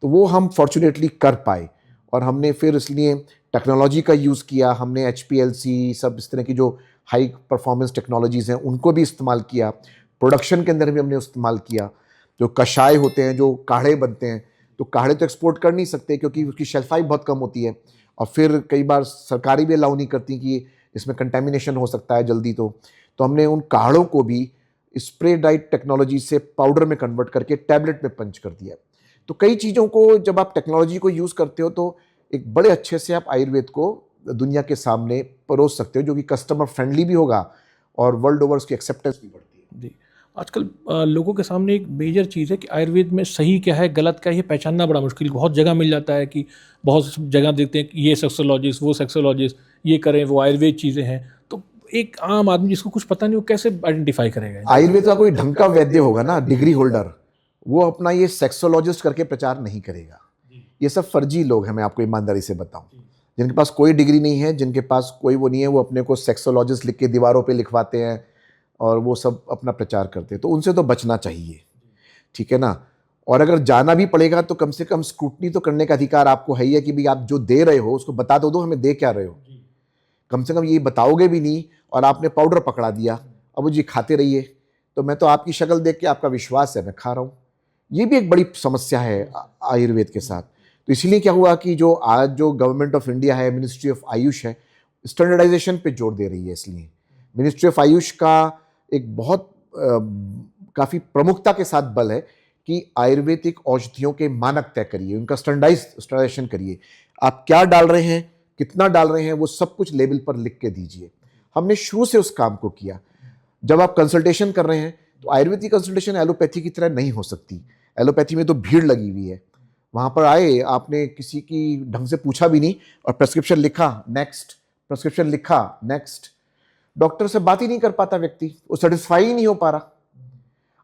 तो वो हम फॉर्चुनेटली कर पाए। और हमने फिर इसलिए टेक्नोलॉजी का यूज़ किया, हमने HPLC, सब इस तरह की जो हाई परफॉर्मेंस टेक्नोलॉजीज़ हैं उनको भी इस्तेमाल किया। प्रोडक्शन के अंदर भी हमने इस्तेमाल किया। जो कषाय होते हैं, जो काढ़े बनते हैं, तो काढ़े तो एक्सपोर्ट कर नहीं सकते क्योंकि उसकी शेल्फ लाइफ बहुत कम होती है, और फिर कई बार सरकारी भी अलाउ नहीं करती कि इसमें कंटेमिनेशन हो सकता है जल्दी। तो हमने उन काढ़ों को भी स्प्रे ड्राइड टेक्नोलॉजी से पाउडर में कन्वर्ट करके टैबलेट में पंच कर दिया। तो कई चीज़ों को जब आप टेक्नोलॉजी को यूज़ करते हो तो एक बड़े अच्छे से आप आयुर्वेद को दुनिया के सामने परोस सकते हो, जो कि कस्टमर फ्रेंडली भी होगा और वर्ल्ड ओवर उसकी एक्सेप्टेंस भी बढ़ती है। जी, आजकल लोगों के सामने एक मेजर चीज़ है कि आयुर्वेद में सही क्या है, गलत क्या है, ये पहचानना बड़ा मुश्किल। बहुत जगह मिल जाता है कि बहुत जगह देखते हैं कि ये सेक्सोलॉजिस्ट, वो सेक्सोलॉजिस्ट, ये करें, वो आयुर्वेद चीज़ें हैं। तो एक आम आदमी जिसको कुछ पता नहीं, वो कैसे आइडेंटिफाई करेगा? आयुर्वेद का कोई ढंग का वैद्य होगा ना, डिग्री होल्डर, वो अपना ये सेक्सोलॉजिस्ट करके प्रचार नहीं करेगा। ये सब फर्जी लोग हैं, मैं आपको ईमानदारी से बताऊं, जिनके पास कोई डिग्री नहीं है, जिनके पास कोई वो नहीं है, वो अपने को सेक्सोलॉजिस्ट लिख के दीवारों पे लिखवाते हैं और वो सब अपना प्रचार करते हैं। तो उनसे तो बचना चाहिए, ठीक है ना। और अगर जाना भी पड़ेगा तो कम से कम स्क्रूटनी तो करने का अधिकार आपको है ही है कि भाई आप जो दे रहे हो उसको बता दो हमें दे क्या रहे हो। कम से कम ये बताओगे भी नहीं और आपने पाउडर पकड़ा दिया, अब जी खाते रहिए, तो मैं तो आपकी शक्ल देख के आपका विश्वास है मैं खा रहा हूँ। ये भी एक बड़ी समस्या है आयुर्वेद के साथ। तो इसीलिए क्या हुआ कि जो आज जो गवर्नमेंट ऑफ इंडिया है, मिनिस्ट्री ऑफ आयुष है, स्टैंडर्डाइजेशन पे जोर दे रही है। इसलिए मिनिस्ट्री ऑफ आयुष का एक बहुत काफ़ी प्रमुखता के साथ बल है कि आयुर्वेदिक औषधियों के मानक तय करिए, उनका स्टैंडर्डाइजेशन करिए। आप क्या डाल रहे हैं, कितना डाल रहे हैं, वो सब कुछ लेबल पर लिख के दीजिए। हमने शुरू से उस काम को किया। जब आप कंसल्टेशन कर रहे हैं तो आयुर्वेदिक कंसल्टेशन एलोपैथी की तरह नहीं हो सकती। एलोपैथी में तो भीड़ लगी हुई है। वहाँ पर आए, आपने किसी की ढंग से पूछा भी नहीं और प्रेस्क्रिप्शन लिखा, नेक्स्ट, प्रेस्क्रिप्शन लिखा, नेक्स्ट। डॉक्टर से बात ही नहीं कर पाता व्यक्ति, वो सेटिस्फाई ही नहीं हो पा रहा।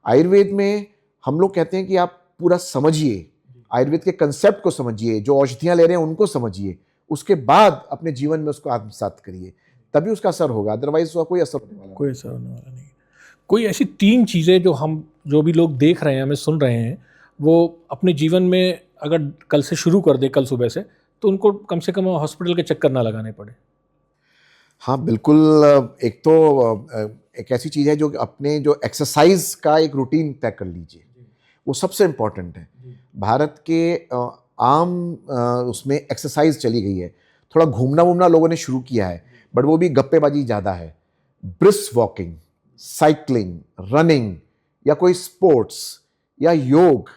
आयुर्वेद में हम लोग कहते हैं कि आप पूरा समझिए, आयुर्वेद के कंसेप्ट को समझिए, जो औषधियाँ ले रहे हैं उनको समझिए, उसके बाद अपने जीवन में उसको आत्मसात करिए, तभी उसका असर होगा, अदरवाइज उसका कोई असर होने वाला, कोई असर होने वाला नहीं। कोई ऐसी 3 चीज़ें जो भी लोग देख रहे हैं, हमें सुन रहे हैं, वो अपने जीवन में अगर कल से शुरू कर दे, कल सुबह से, तो उनको कम से कम हॉस्पिटल के चक्कर ना लगाने पड़े। हाँ बिल्कुल। एक तो एक ऐसी चीज़ है जो अपने जो एक्सरसाइज का एक रूटीन तय कर लीजिए। वो सबसे इम्पॉर्टेंट है। भारत के आम उसमें एक्सरसाइज चली गई है, थोड़ा घूमना वूमना लोगों ने शुरू किया है, बट वो भी गप्पेबाजी ज़्यादा है। ब्रिस्क वॉकिंग, साइकिलिंग, रनिंग या कोई स्पोर्ट्स या योग,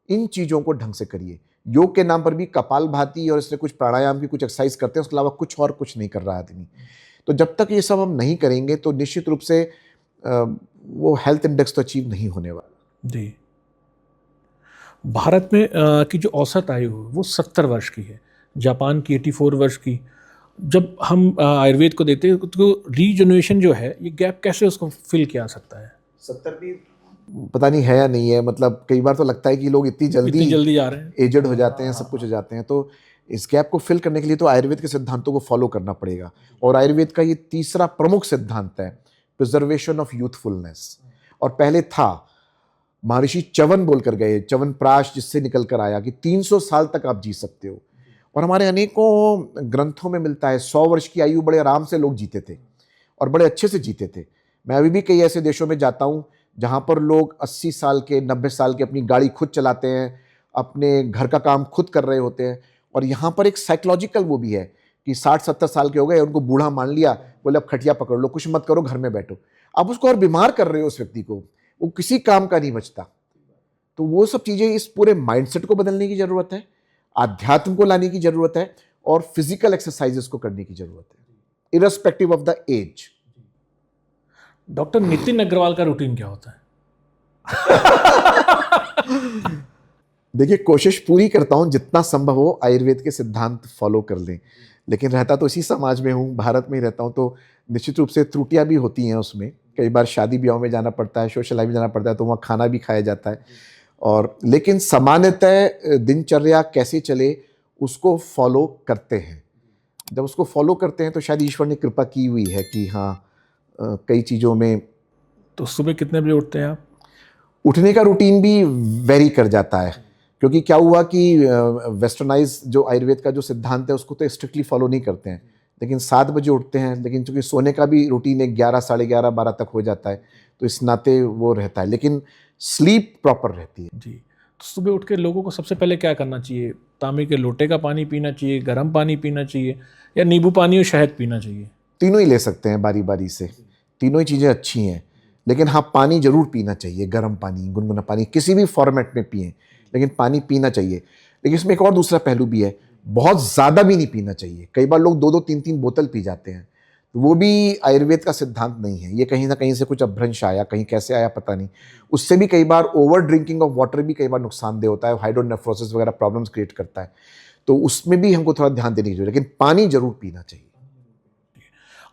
इन चीज़ों को ढंग से करिए। योग के नाम पर भी कपालभाति और इसलिए कुछ प्राणायाम की कुछ एक्सरसाइज करते हैं, उसके अलावा कुछ नहीं कर रहा आदमी। तो जब तक ये सब हम नहीं करेंगे तो निश्चित रूप से वो हेल्थ इंडेक्स तो अचीव नहीं होने वाला। जी। भारत में की जो औसत आयु है वो 70 वर्ष की है, जापान की 84 वर्ष की। जब हम आयुर्वेद को देते हैं तो रीजनरेशन जो है, ये गैप कैसे उसको फिल किया जा सकता है? 70 भी पता नहीं है या नहीं है, मतलब कई बार तो लगता है कि लोग इतनी जल्दी जा रहे हैं, एजड हो जाते हैं, सब कुछ हो जाते हैं। तो इस गैप को फिल करने के लिए तो आयुर्वेद के सिद्धांतों को फॉलो करना पड़ेगा। और आयुर्वेद का ये तीसरा प्रमुख सिद्धांत है, प्रिजर्वेशन ऑफ यूथफुलनेस। और पहले था, महर्षि च्यवन बोलकर गए, च्यवनप्राश जिससे निकल कर आया कि 300 साल तक आप जी सकते हो। और हमारे अनेकों ग्रंथों में मिलता है 100 वर्ष की आयु बड़े आराम से लोग जीते थे और बड़े अच्छे से जीते थे। मैं अभी भी कई ऐसे देशों में जाता हूँ जहाँ पर लोग 80 साल के, 90 साल के अपनी गाड़ी खुद चलाते हैं, अपने घर का काम खुद कर रहे होते हैं। और यहाँ पर एक साइकोलॉजिकल वो भी है कि 60-70 साल के हो गए, उनको बूढ़ा मान लिया, बोले अब खटिया पकड़ लो, कुछ मत करो, घर में बैठो। आप उसको और बीमार कर रहे हो उस व्यक्ति को, वो किसी काम का नहीं बचता। तो वो सब चीज़ें, इस पूरे माइंडसेट को बदलने की ज़रूरत है, आध्यात्म को लाने की ज़रूरत है और फिजिकल एक्सरसाइजेस को करने की ज़रूरत है, irrespective of the age. Doctor Nitin Agarwal का रूटीन क्या होता है? देखिए, कोशिश पूरी करता हूं जितना संभव हो आयुर्वेद के सिद्धांत फॉलो कर लें, लेकिन रहता तो इसी समाज में हूं, भारत में ही रहता हूं, तो निश्चित रूप से त्रुटियां भी होती हैं उसमें। कई बार शादी ब्याह में जाना पड़ता है, सोशल लाइफ में जाना पड़ता है, तो वहाँ खाना भी खाया जाता है। और लेकिन सामान्यतः दिनचर्या कैसे चले उसको फॉलो करते हैं। जब उसको फॉलो करते हैं तो शायद ईश्वर ने कृपा की हुई है कि हाँ, कई चीज़ों में। तो सुबह कितने बजे उठते हैं आप? उठने का रूटीन भी वेरी कर जाता है, क्योंकि क्या हुआ कि वेस्टर्नाइज जो आयुर्वेद का जो सिद्धांत है उसको तो स्ट्रिक्टली फॉलो नहीं करते हैं, लेकिन 7 बजे उठते हैं। लेकिन चूंकि सोने का भी रूटीन है, 11, साढ़े 11, 12 तक हो जाता है, तो इस नाते वो रहता है, लेकिन स्लीप प्रॉपर रहती है। जी। तो सुबह उठ के लोगों को सबसे पहले क्या करना चाहिए? तांबे के लोटे का पानी पीना चाहिए, गर्म पानी पीना चाहिए, या नींबू पानी और शहद पीना चाहिए? तीनों ही ले सकते हैं बारी बारी से, तीनों ही चीज़ें अच्छी हैं। लेकिन हाँ, पानी जरूर पीना चाहिए, गर्म पानी, गुनगुना पानी, किसी भी फॉर्मेट में पिएं, लेकिन पानी पीना चाहिए। लेकिन इसमें एक और दूसरा पहलू भी है, बहुत ज़्यादा भी नहीं पीना चाहिए। कई बार लोग 2-2, 3-3 बोतल पी जाते हैं, तो वो भी आयुर्वेद का सिद्धांत नहीं है। ये कहीं ना कहीं से कुछ अपभ्रंश आया, कहीं कैसे आया पता नहीं। उससे भी कई बार ओवर ड्रिंकिंग ऑफ वाटर भी कई बार नुकसानदेह होता है, हाइड्रोनेफ्रोसिस वगैरह प्रॉब्लम्स क्रिएट करता है, तो उसमें भी हमको थोड़ा ध्यान देने की जरूरत है, लेकिन पानी जरूर पीना चाहिए।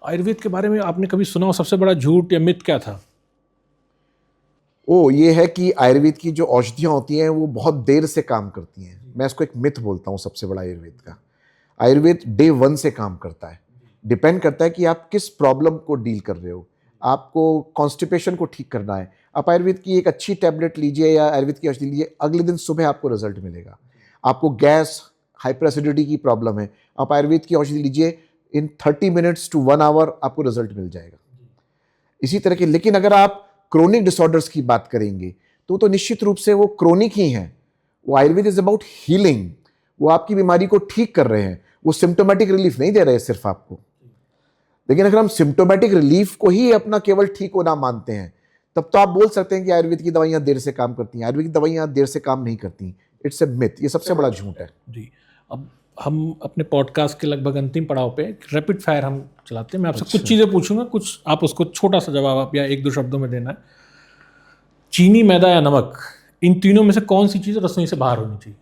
आयुर्वेद के बारे में आपने कभी सुना हो सबसे बड़ा झूठ या मिथ क्या था? ये है कि आयुर्वेद की जो औषधियाँ होती हैं वो बहुत देर से काम करती हैं। मैं इसको एक मिथ बोलता हूँ सबसे बड़ा आयुर्वेद का। आयुर्वेद डे 1 से काम करता है। डिपेंड करता है कि आप किस प्रॉब्लम को डील कर रहे हो। आपको कॉन्स्टिपेशन को ठीक करना है, आप आयुर्वेद की एक अच्छी टैबलेट लीजिए या आयुर्वेद की औषधि लीजिए, अगले दिन सुबह आपको रिजल्ट मिलेगा। आपको गैस, हाइपर एसिडिटी की प्रॉब्लम है, आप आयुर्वेद की औषधि लीजिए, इन 30 मिनट्स टू 1 आवर आपको रिजल्ट मिल जाएगा। इसी तरह के, लेकिन अगर आप क्रोनिक डिसऑर्डर्स की बात करेंगे तो निश्चित रूप से वो क्रोनिक ही हैं। वो आयुर्वेद इज अबाउट हीलिंग, वो आपकी बीमारी को ठीक कर रहे हैं, वो सिम्टोमेटिक रिलीफ नहीं दे रहे सिर्फ आपको। लेकिन अगर हम सिम्टोमेटिक रिलीफ को ही अपना केवल ठीक होना मानते हैं, तब तो आप बोल सकते हैं कि आयुर्वेद की दवाइयां देर से काम करती हैं। आयुर्वेद की दवाइयां देर से काम नहीं करती, इट्स ए मिथ। ये सबसे बड़ा झूठ है। जी। अब हम अपने पॉडकास्ट के लगभग अंतिम पड़ाव पे रैपिड फायर हम चलाते हैं। मैं आपसे कुछ चीज़ें पूछूंगा, कुछ आप उसको छोटा सा जवाब आप या 1-2 शब्दों में देना है। चीनी, मैदा या नमक, इन तीनों में से कौन सी चीज़ रसोई से बाहर होनी चाहिए?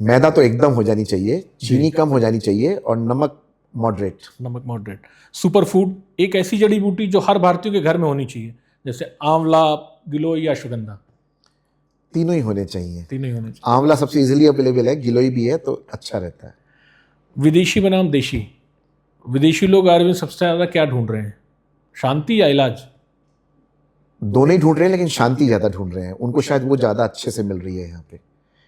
मैदा तो एकदम हो जानी चाहिए, चीनी कम हो जानी चाहिए और नमक मॉडरेट। नमक मॉडरेट। सुपर फूड, एक ऐसी जड़ी बूटी जो हर भारतीय के घर में होनी चाहिए, जैसे आंवला, गिलोय या अश्वगंधा? तीनों ही होने चाहिए। तीनों ही होने चाहिए। आंवला सबसे इजीली अवेलेबल है, गिलोय भी है, तो अच्छा रहता है। विदेशी बनाम देशी, विदेशी लोग आयुर्वेद सबसे ज़्यादा क्या ढूंढ रहे हैं, शांति या इलाज? दोनों ही ढूंढ रहे हैं, लेकिन शांति ज़्यादा ढूंढ रहे हैं। उनको शायद वो ज़्यादा अच्छे से मिल रही है यहाँ पे।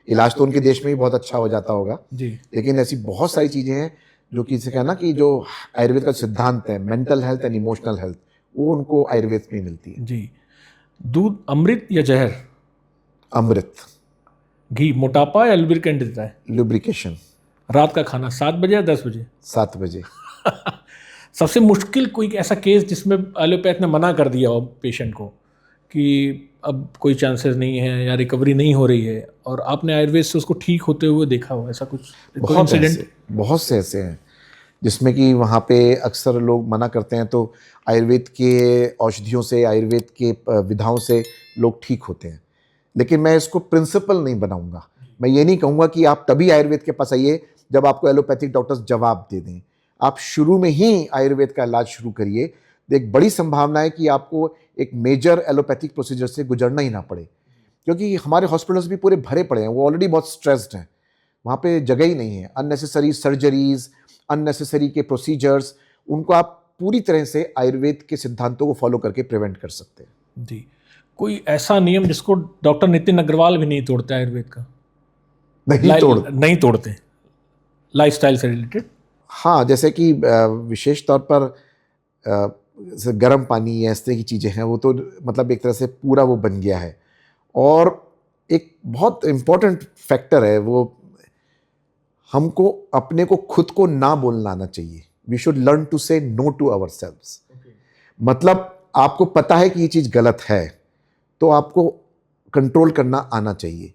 इलाज तो उनके देश में भी बहुत अच्छा हो जाता होगा जी। लेकिन ऐसी बहुत सारी चीज़ें हैं जो कि, कहना ना कि जो आयुर्वेद का सिद्धांत है, mental health and emotional health, वो उनको आयुर्वेद में मिलती है। जी। दूध अमृत या जहर? अमृत, घी मोटापा या लुब्रिकेंट देता है? लुब्रिकेशन। रात का खाना 7 बजे या 10 बजे? 7 बजे। सबसे मुश्किल कोई ऐसा केस जिसमें एलोपैथ ने मना कर दिया हो पेशेंट को कि अब कोई चांसेस नहीं है या रिकवरी नहीं हो रही है, और आपने आयुर्वेद से उसको ठीक होते हुए देखा हो, ऐसा कुछ कोई इंसिडेंट? बहुत से ऐसे हैं जिसमें कि वहाँ पे अक्सर लोग मना करते हैं, तो आयुर्वेद के औषधियों से, आयुर्वेद के विधाओं से लोग ठीक होते हैं। लेकिन मैं इसको प्रिंसिपल नहीं बनाऊंगा। मैं ये नहीं कहूँगा कि आप तभी आयुर्वेद के पास आइए जब आपको एलोपैथिक डॉक्टर्स जवाब दे दें। आप शुरू में ही आयुर्वेद का इलाज शुरू करिए, तो एक बड़ी संभावना है कि आपको एक मेजर एलोपैथिक प्रोसीजर से गुजरना ही ना पड़े, क्योंकि हमारे हॉस्पिटल्स भी पूरे भरे पड़े हैं, वो ऑलरेडी बहुत स्ट्रेस्ड हैं, वहाँ पे जगह ही नहीं है। अननेसेसरी सर्जरीज, अननेसेसरी के प्रोसीजर्स, उनको आप पूरी तरह से आयुर्वेद के सिद्धांतों को फॉलो करके प्रिवेंट कर सकते हैं। जी, कोई ऐसा नियम जिसको डॉक्टर नितिन अग्रवाल भी नहीं तोड़ते आयुर्वेद का? नहीं तोड़ते, लाइफस्टाइल से रिलेटेड। हाँ, जैसे कि विशेष तौर पर जैसे गर्म पानी या इस तरह की चीज़ें हैं, वो तो मतलब एक तरह से पूरा वो बन गया है। और एक बहुत इम्पॉर्टेंट फैक्टर है वो, हमको अपने को खुद को ना बोलना आना चाहिए। वी शुड लर्न टू से नो टू आवर सेल्व्स। मतलब आपको पता है कि ये चीज़ गलत है, तो आपको कंट्रोल करना आना चाहिए।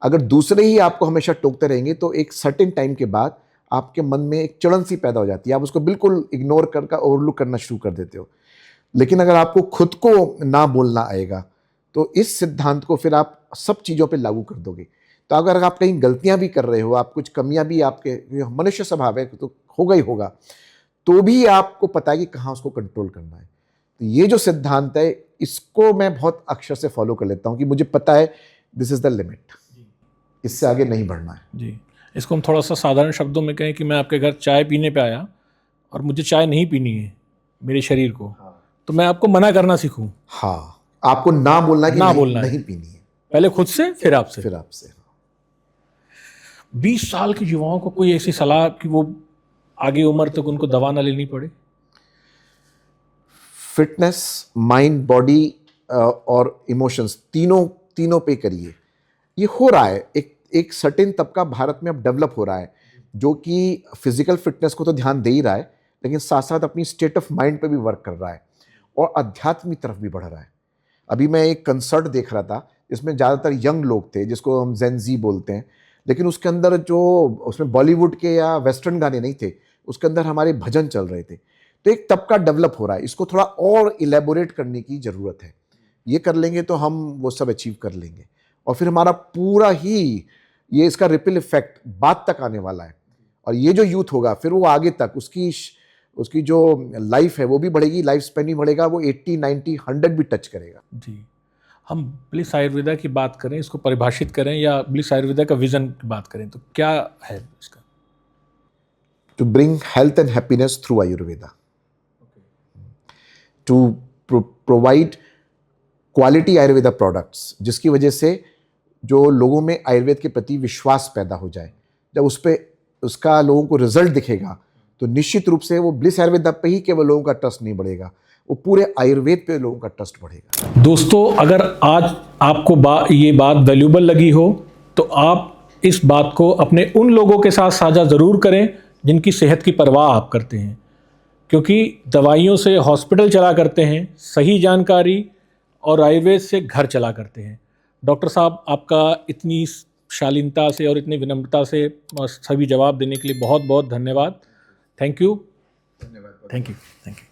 अगर दूसरे ही आपको हमेशा टोकते रहेंगे तो एक सर्टेन टाइम के बाद आपके मन में एक चिड़न सी पैदा हो जाती है, आप उसको बिल्कुल इग्नोर करके ओवरलुक करना शुरू कर देते हो। लेकिन अगर आपको खुद को ना बोलना आएगा तो इस सिद्धांत को फिर आप सब चीज़ों पे लागू कर दोगे। तो अगर आप कहीं गलतियां भी कर रहे हो, आप कुछ कमियां भी, आपके मनुष्य स्वभाव है तो होगा ही होगा, तो भी आपको पता है कि कहाँ उसको कंट्रोल करना है। तो ये जो सिद्धांत है, इसको मैं बहुत अक्षर से फॉलो कर लेता हूँ कि मुझे पता है दिस इज द लिमिट, इससे आगे नहीं बढ़ना है। जी, इसको हम थोड़ा सा साधारण शब्दों में कहें कि मैं आपके घर चाय पीने पे आया और मुझे चाय नहीं पीनी है मेरे शरीर को, तो मैं आपको मना करना सीखूं। हाँ, आपको ना बोलना कि ना नहीं, बोलना नहीं है। पीनी है, पहले खुद से फिर आपसे। फिर आपसे। 20 साल के युवाओं को कोई ऐसी सलाह कि वो आगे उम्र तक उनको दवा ना लेनी पड़े? फिटनेस, माइंड, बॉडी और इमोशंस, तीनों पे करिए। ये हो रहा है, एक सर्टेन तबका भारत में अब डेवलप हो रहा है जो कि फिजिकल फिटनेस को तो ध्यान दे ही रहा है, लेकिन साथ साथ अपनी स्टेट ऑफ माइंड पे भी वर्क कर रहा है और अध्यात्म की तरफ भी बढ़ रहा है। अभी मैं एक कंसर्ट देख रहा था जिसमें ज़्यादातर यंग लोग थे, जिसको हम जेन-ज़ी बोलते हैं, लेकिन उसके अंदर जो, उसमें बॉलीवुड के या वेस्टर्न गाने नहीं थे, उसके अंदर हमारे भजन चल रहे थे। तो एक तबका डेवलप हो रहा है, इसको थोड़ा और इलेबोरेट करने की ज़रूरत है। ये कर लेंगे तो हम वो सब अचीव कर लेंगे और फिर हमारा पूरा ही ये इसका रिपल इफेक्ट बाद तक आने वाला है। और ये जो यूथ होगा फिर वो आगे तक उसकी जो लाइफ है वो भी बढ़ेगी, लाइफ स्पेन भी बढ़ेगा, वो 80, 90, 100 भी टच करेगा। जी, हम ब्लिस आयुर्वेदा की बात करें, इसको परिभाषित करें या ब्लिस आयुर्वेदा का विजन की बात करें, तो क्या है इसका? To bring health and happiness through Ayurveda, to provide quality Ayurveda products, जिसकी वजह से जो लोगों में आयुर्वेद के प्रति विश्वास पैदा हो जाए। जब उसका लोगों को रिजल्ट दिखेगा तो निश्चित रूप से वो ब्लिस आयुर्वेदा पे ही केवल लोगों का ट्रस्ट नहीं बढ़ेगा, वो पूरे आयुर्वेद पे लोगों का ट्रस्ट बढ़ेगा। दोस्तों, अगर आज आपको ये बात वैल्यूबल लगी हो तो आप इस बात को अपने उन लोगों के साथ साझा ज़रूर करें जिनकी सेहत की परवाह आप करते हैं, क्योंकि दवाइयों से हॉस्पिटल चला करते हैं, सही जानकारी और आयुर्वेद से घर चला करते हैं। डॉक्टर साहब, आपका इतनी शालीनता से और इतनी विनम्रता से सभी जवाब देने के लिए बहुत बहुत धन्यवाद। Thank you. धन्यवाद। Thank you. Thank you.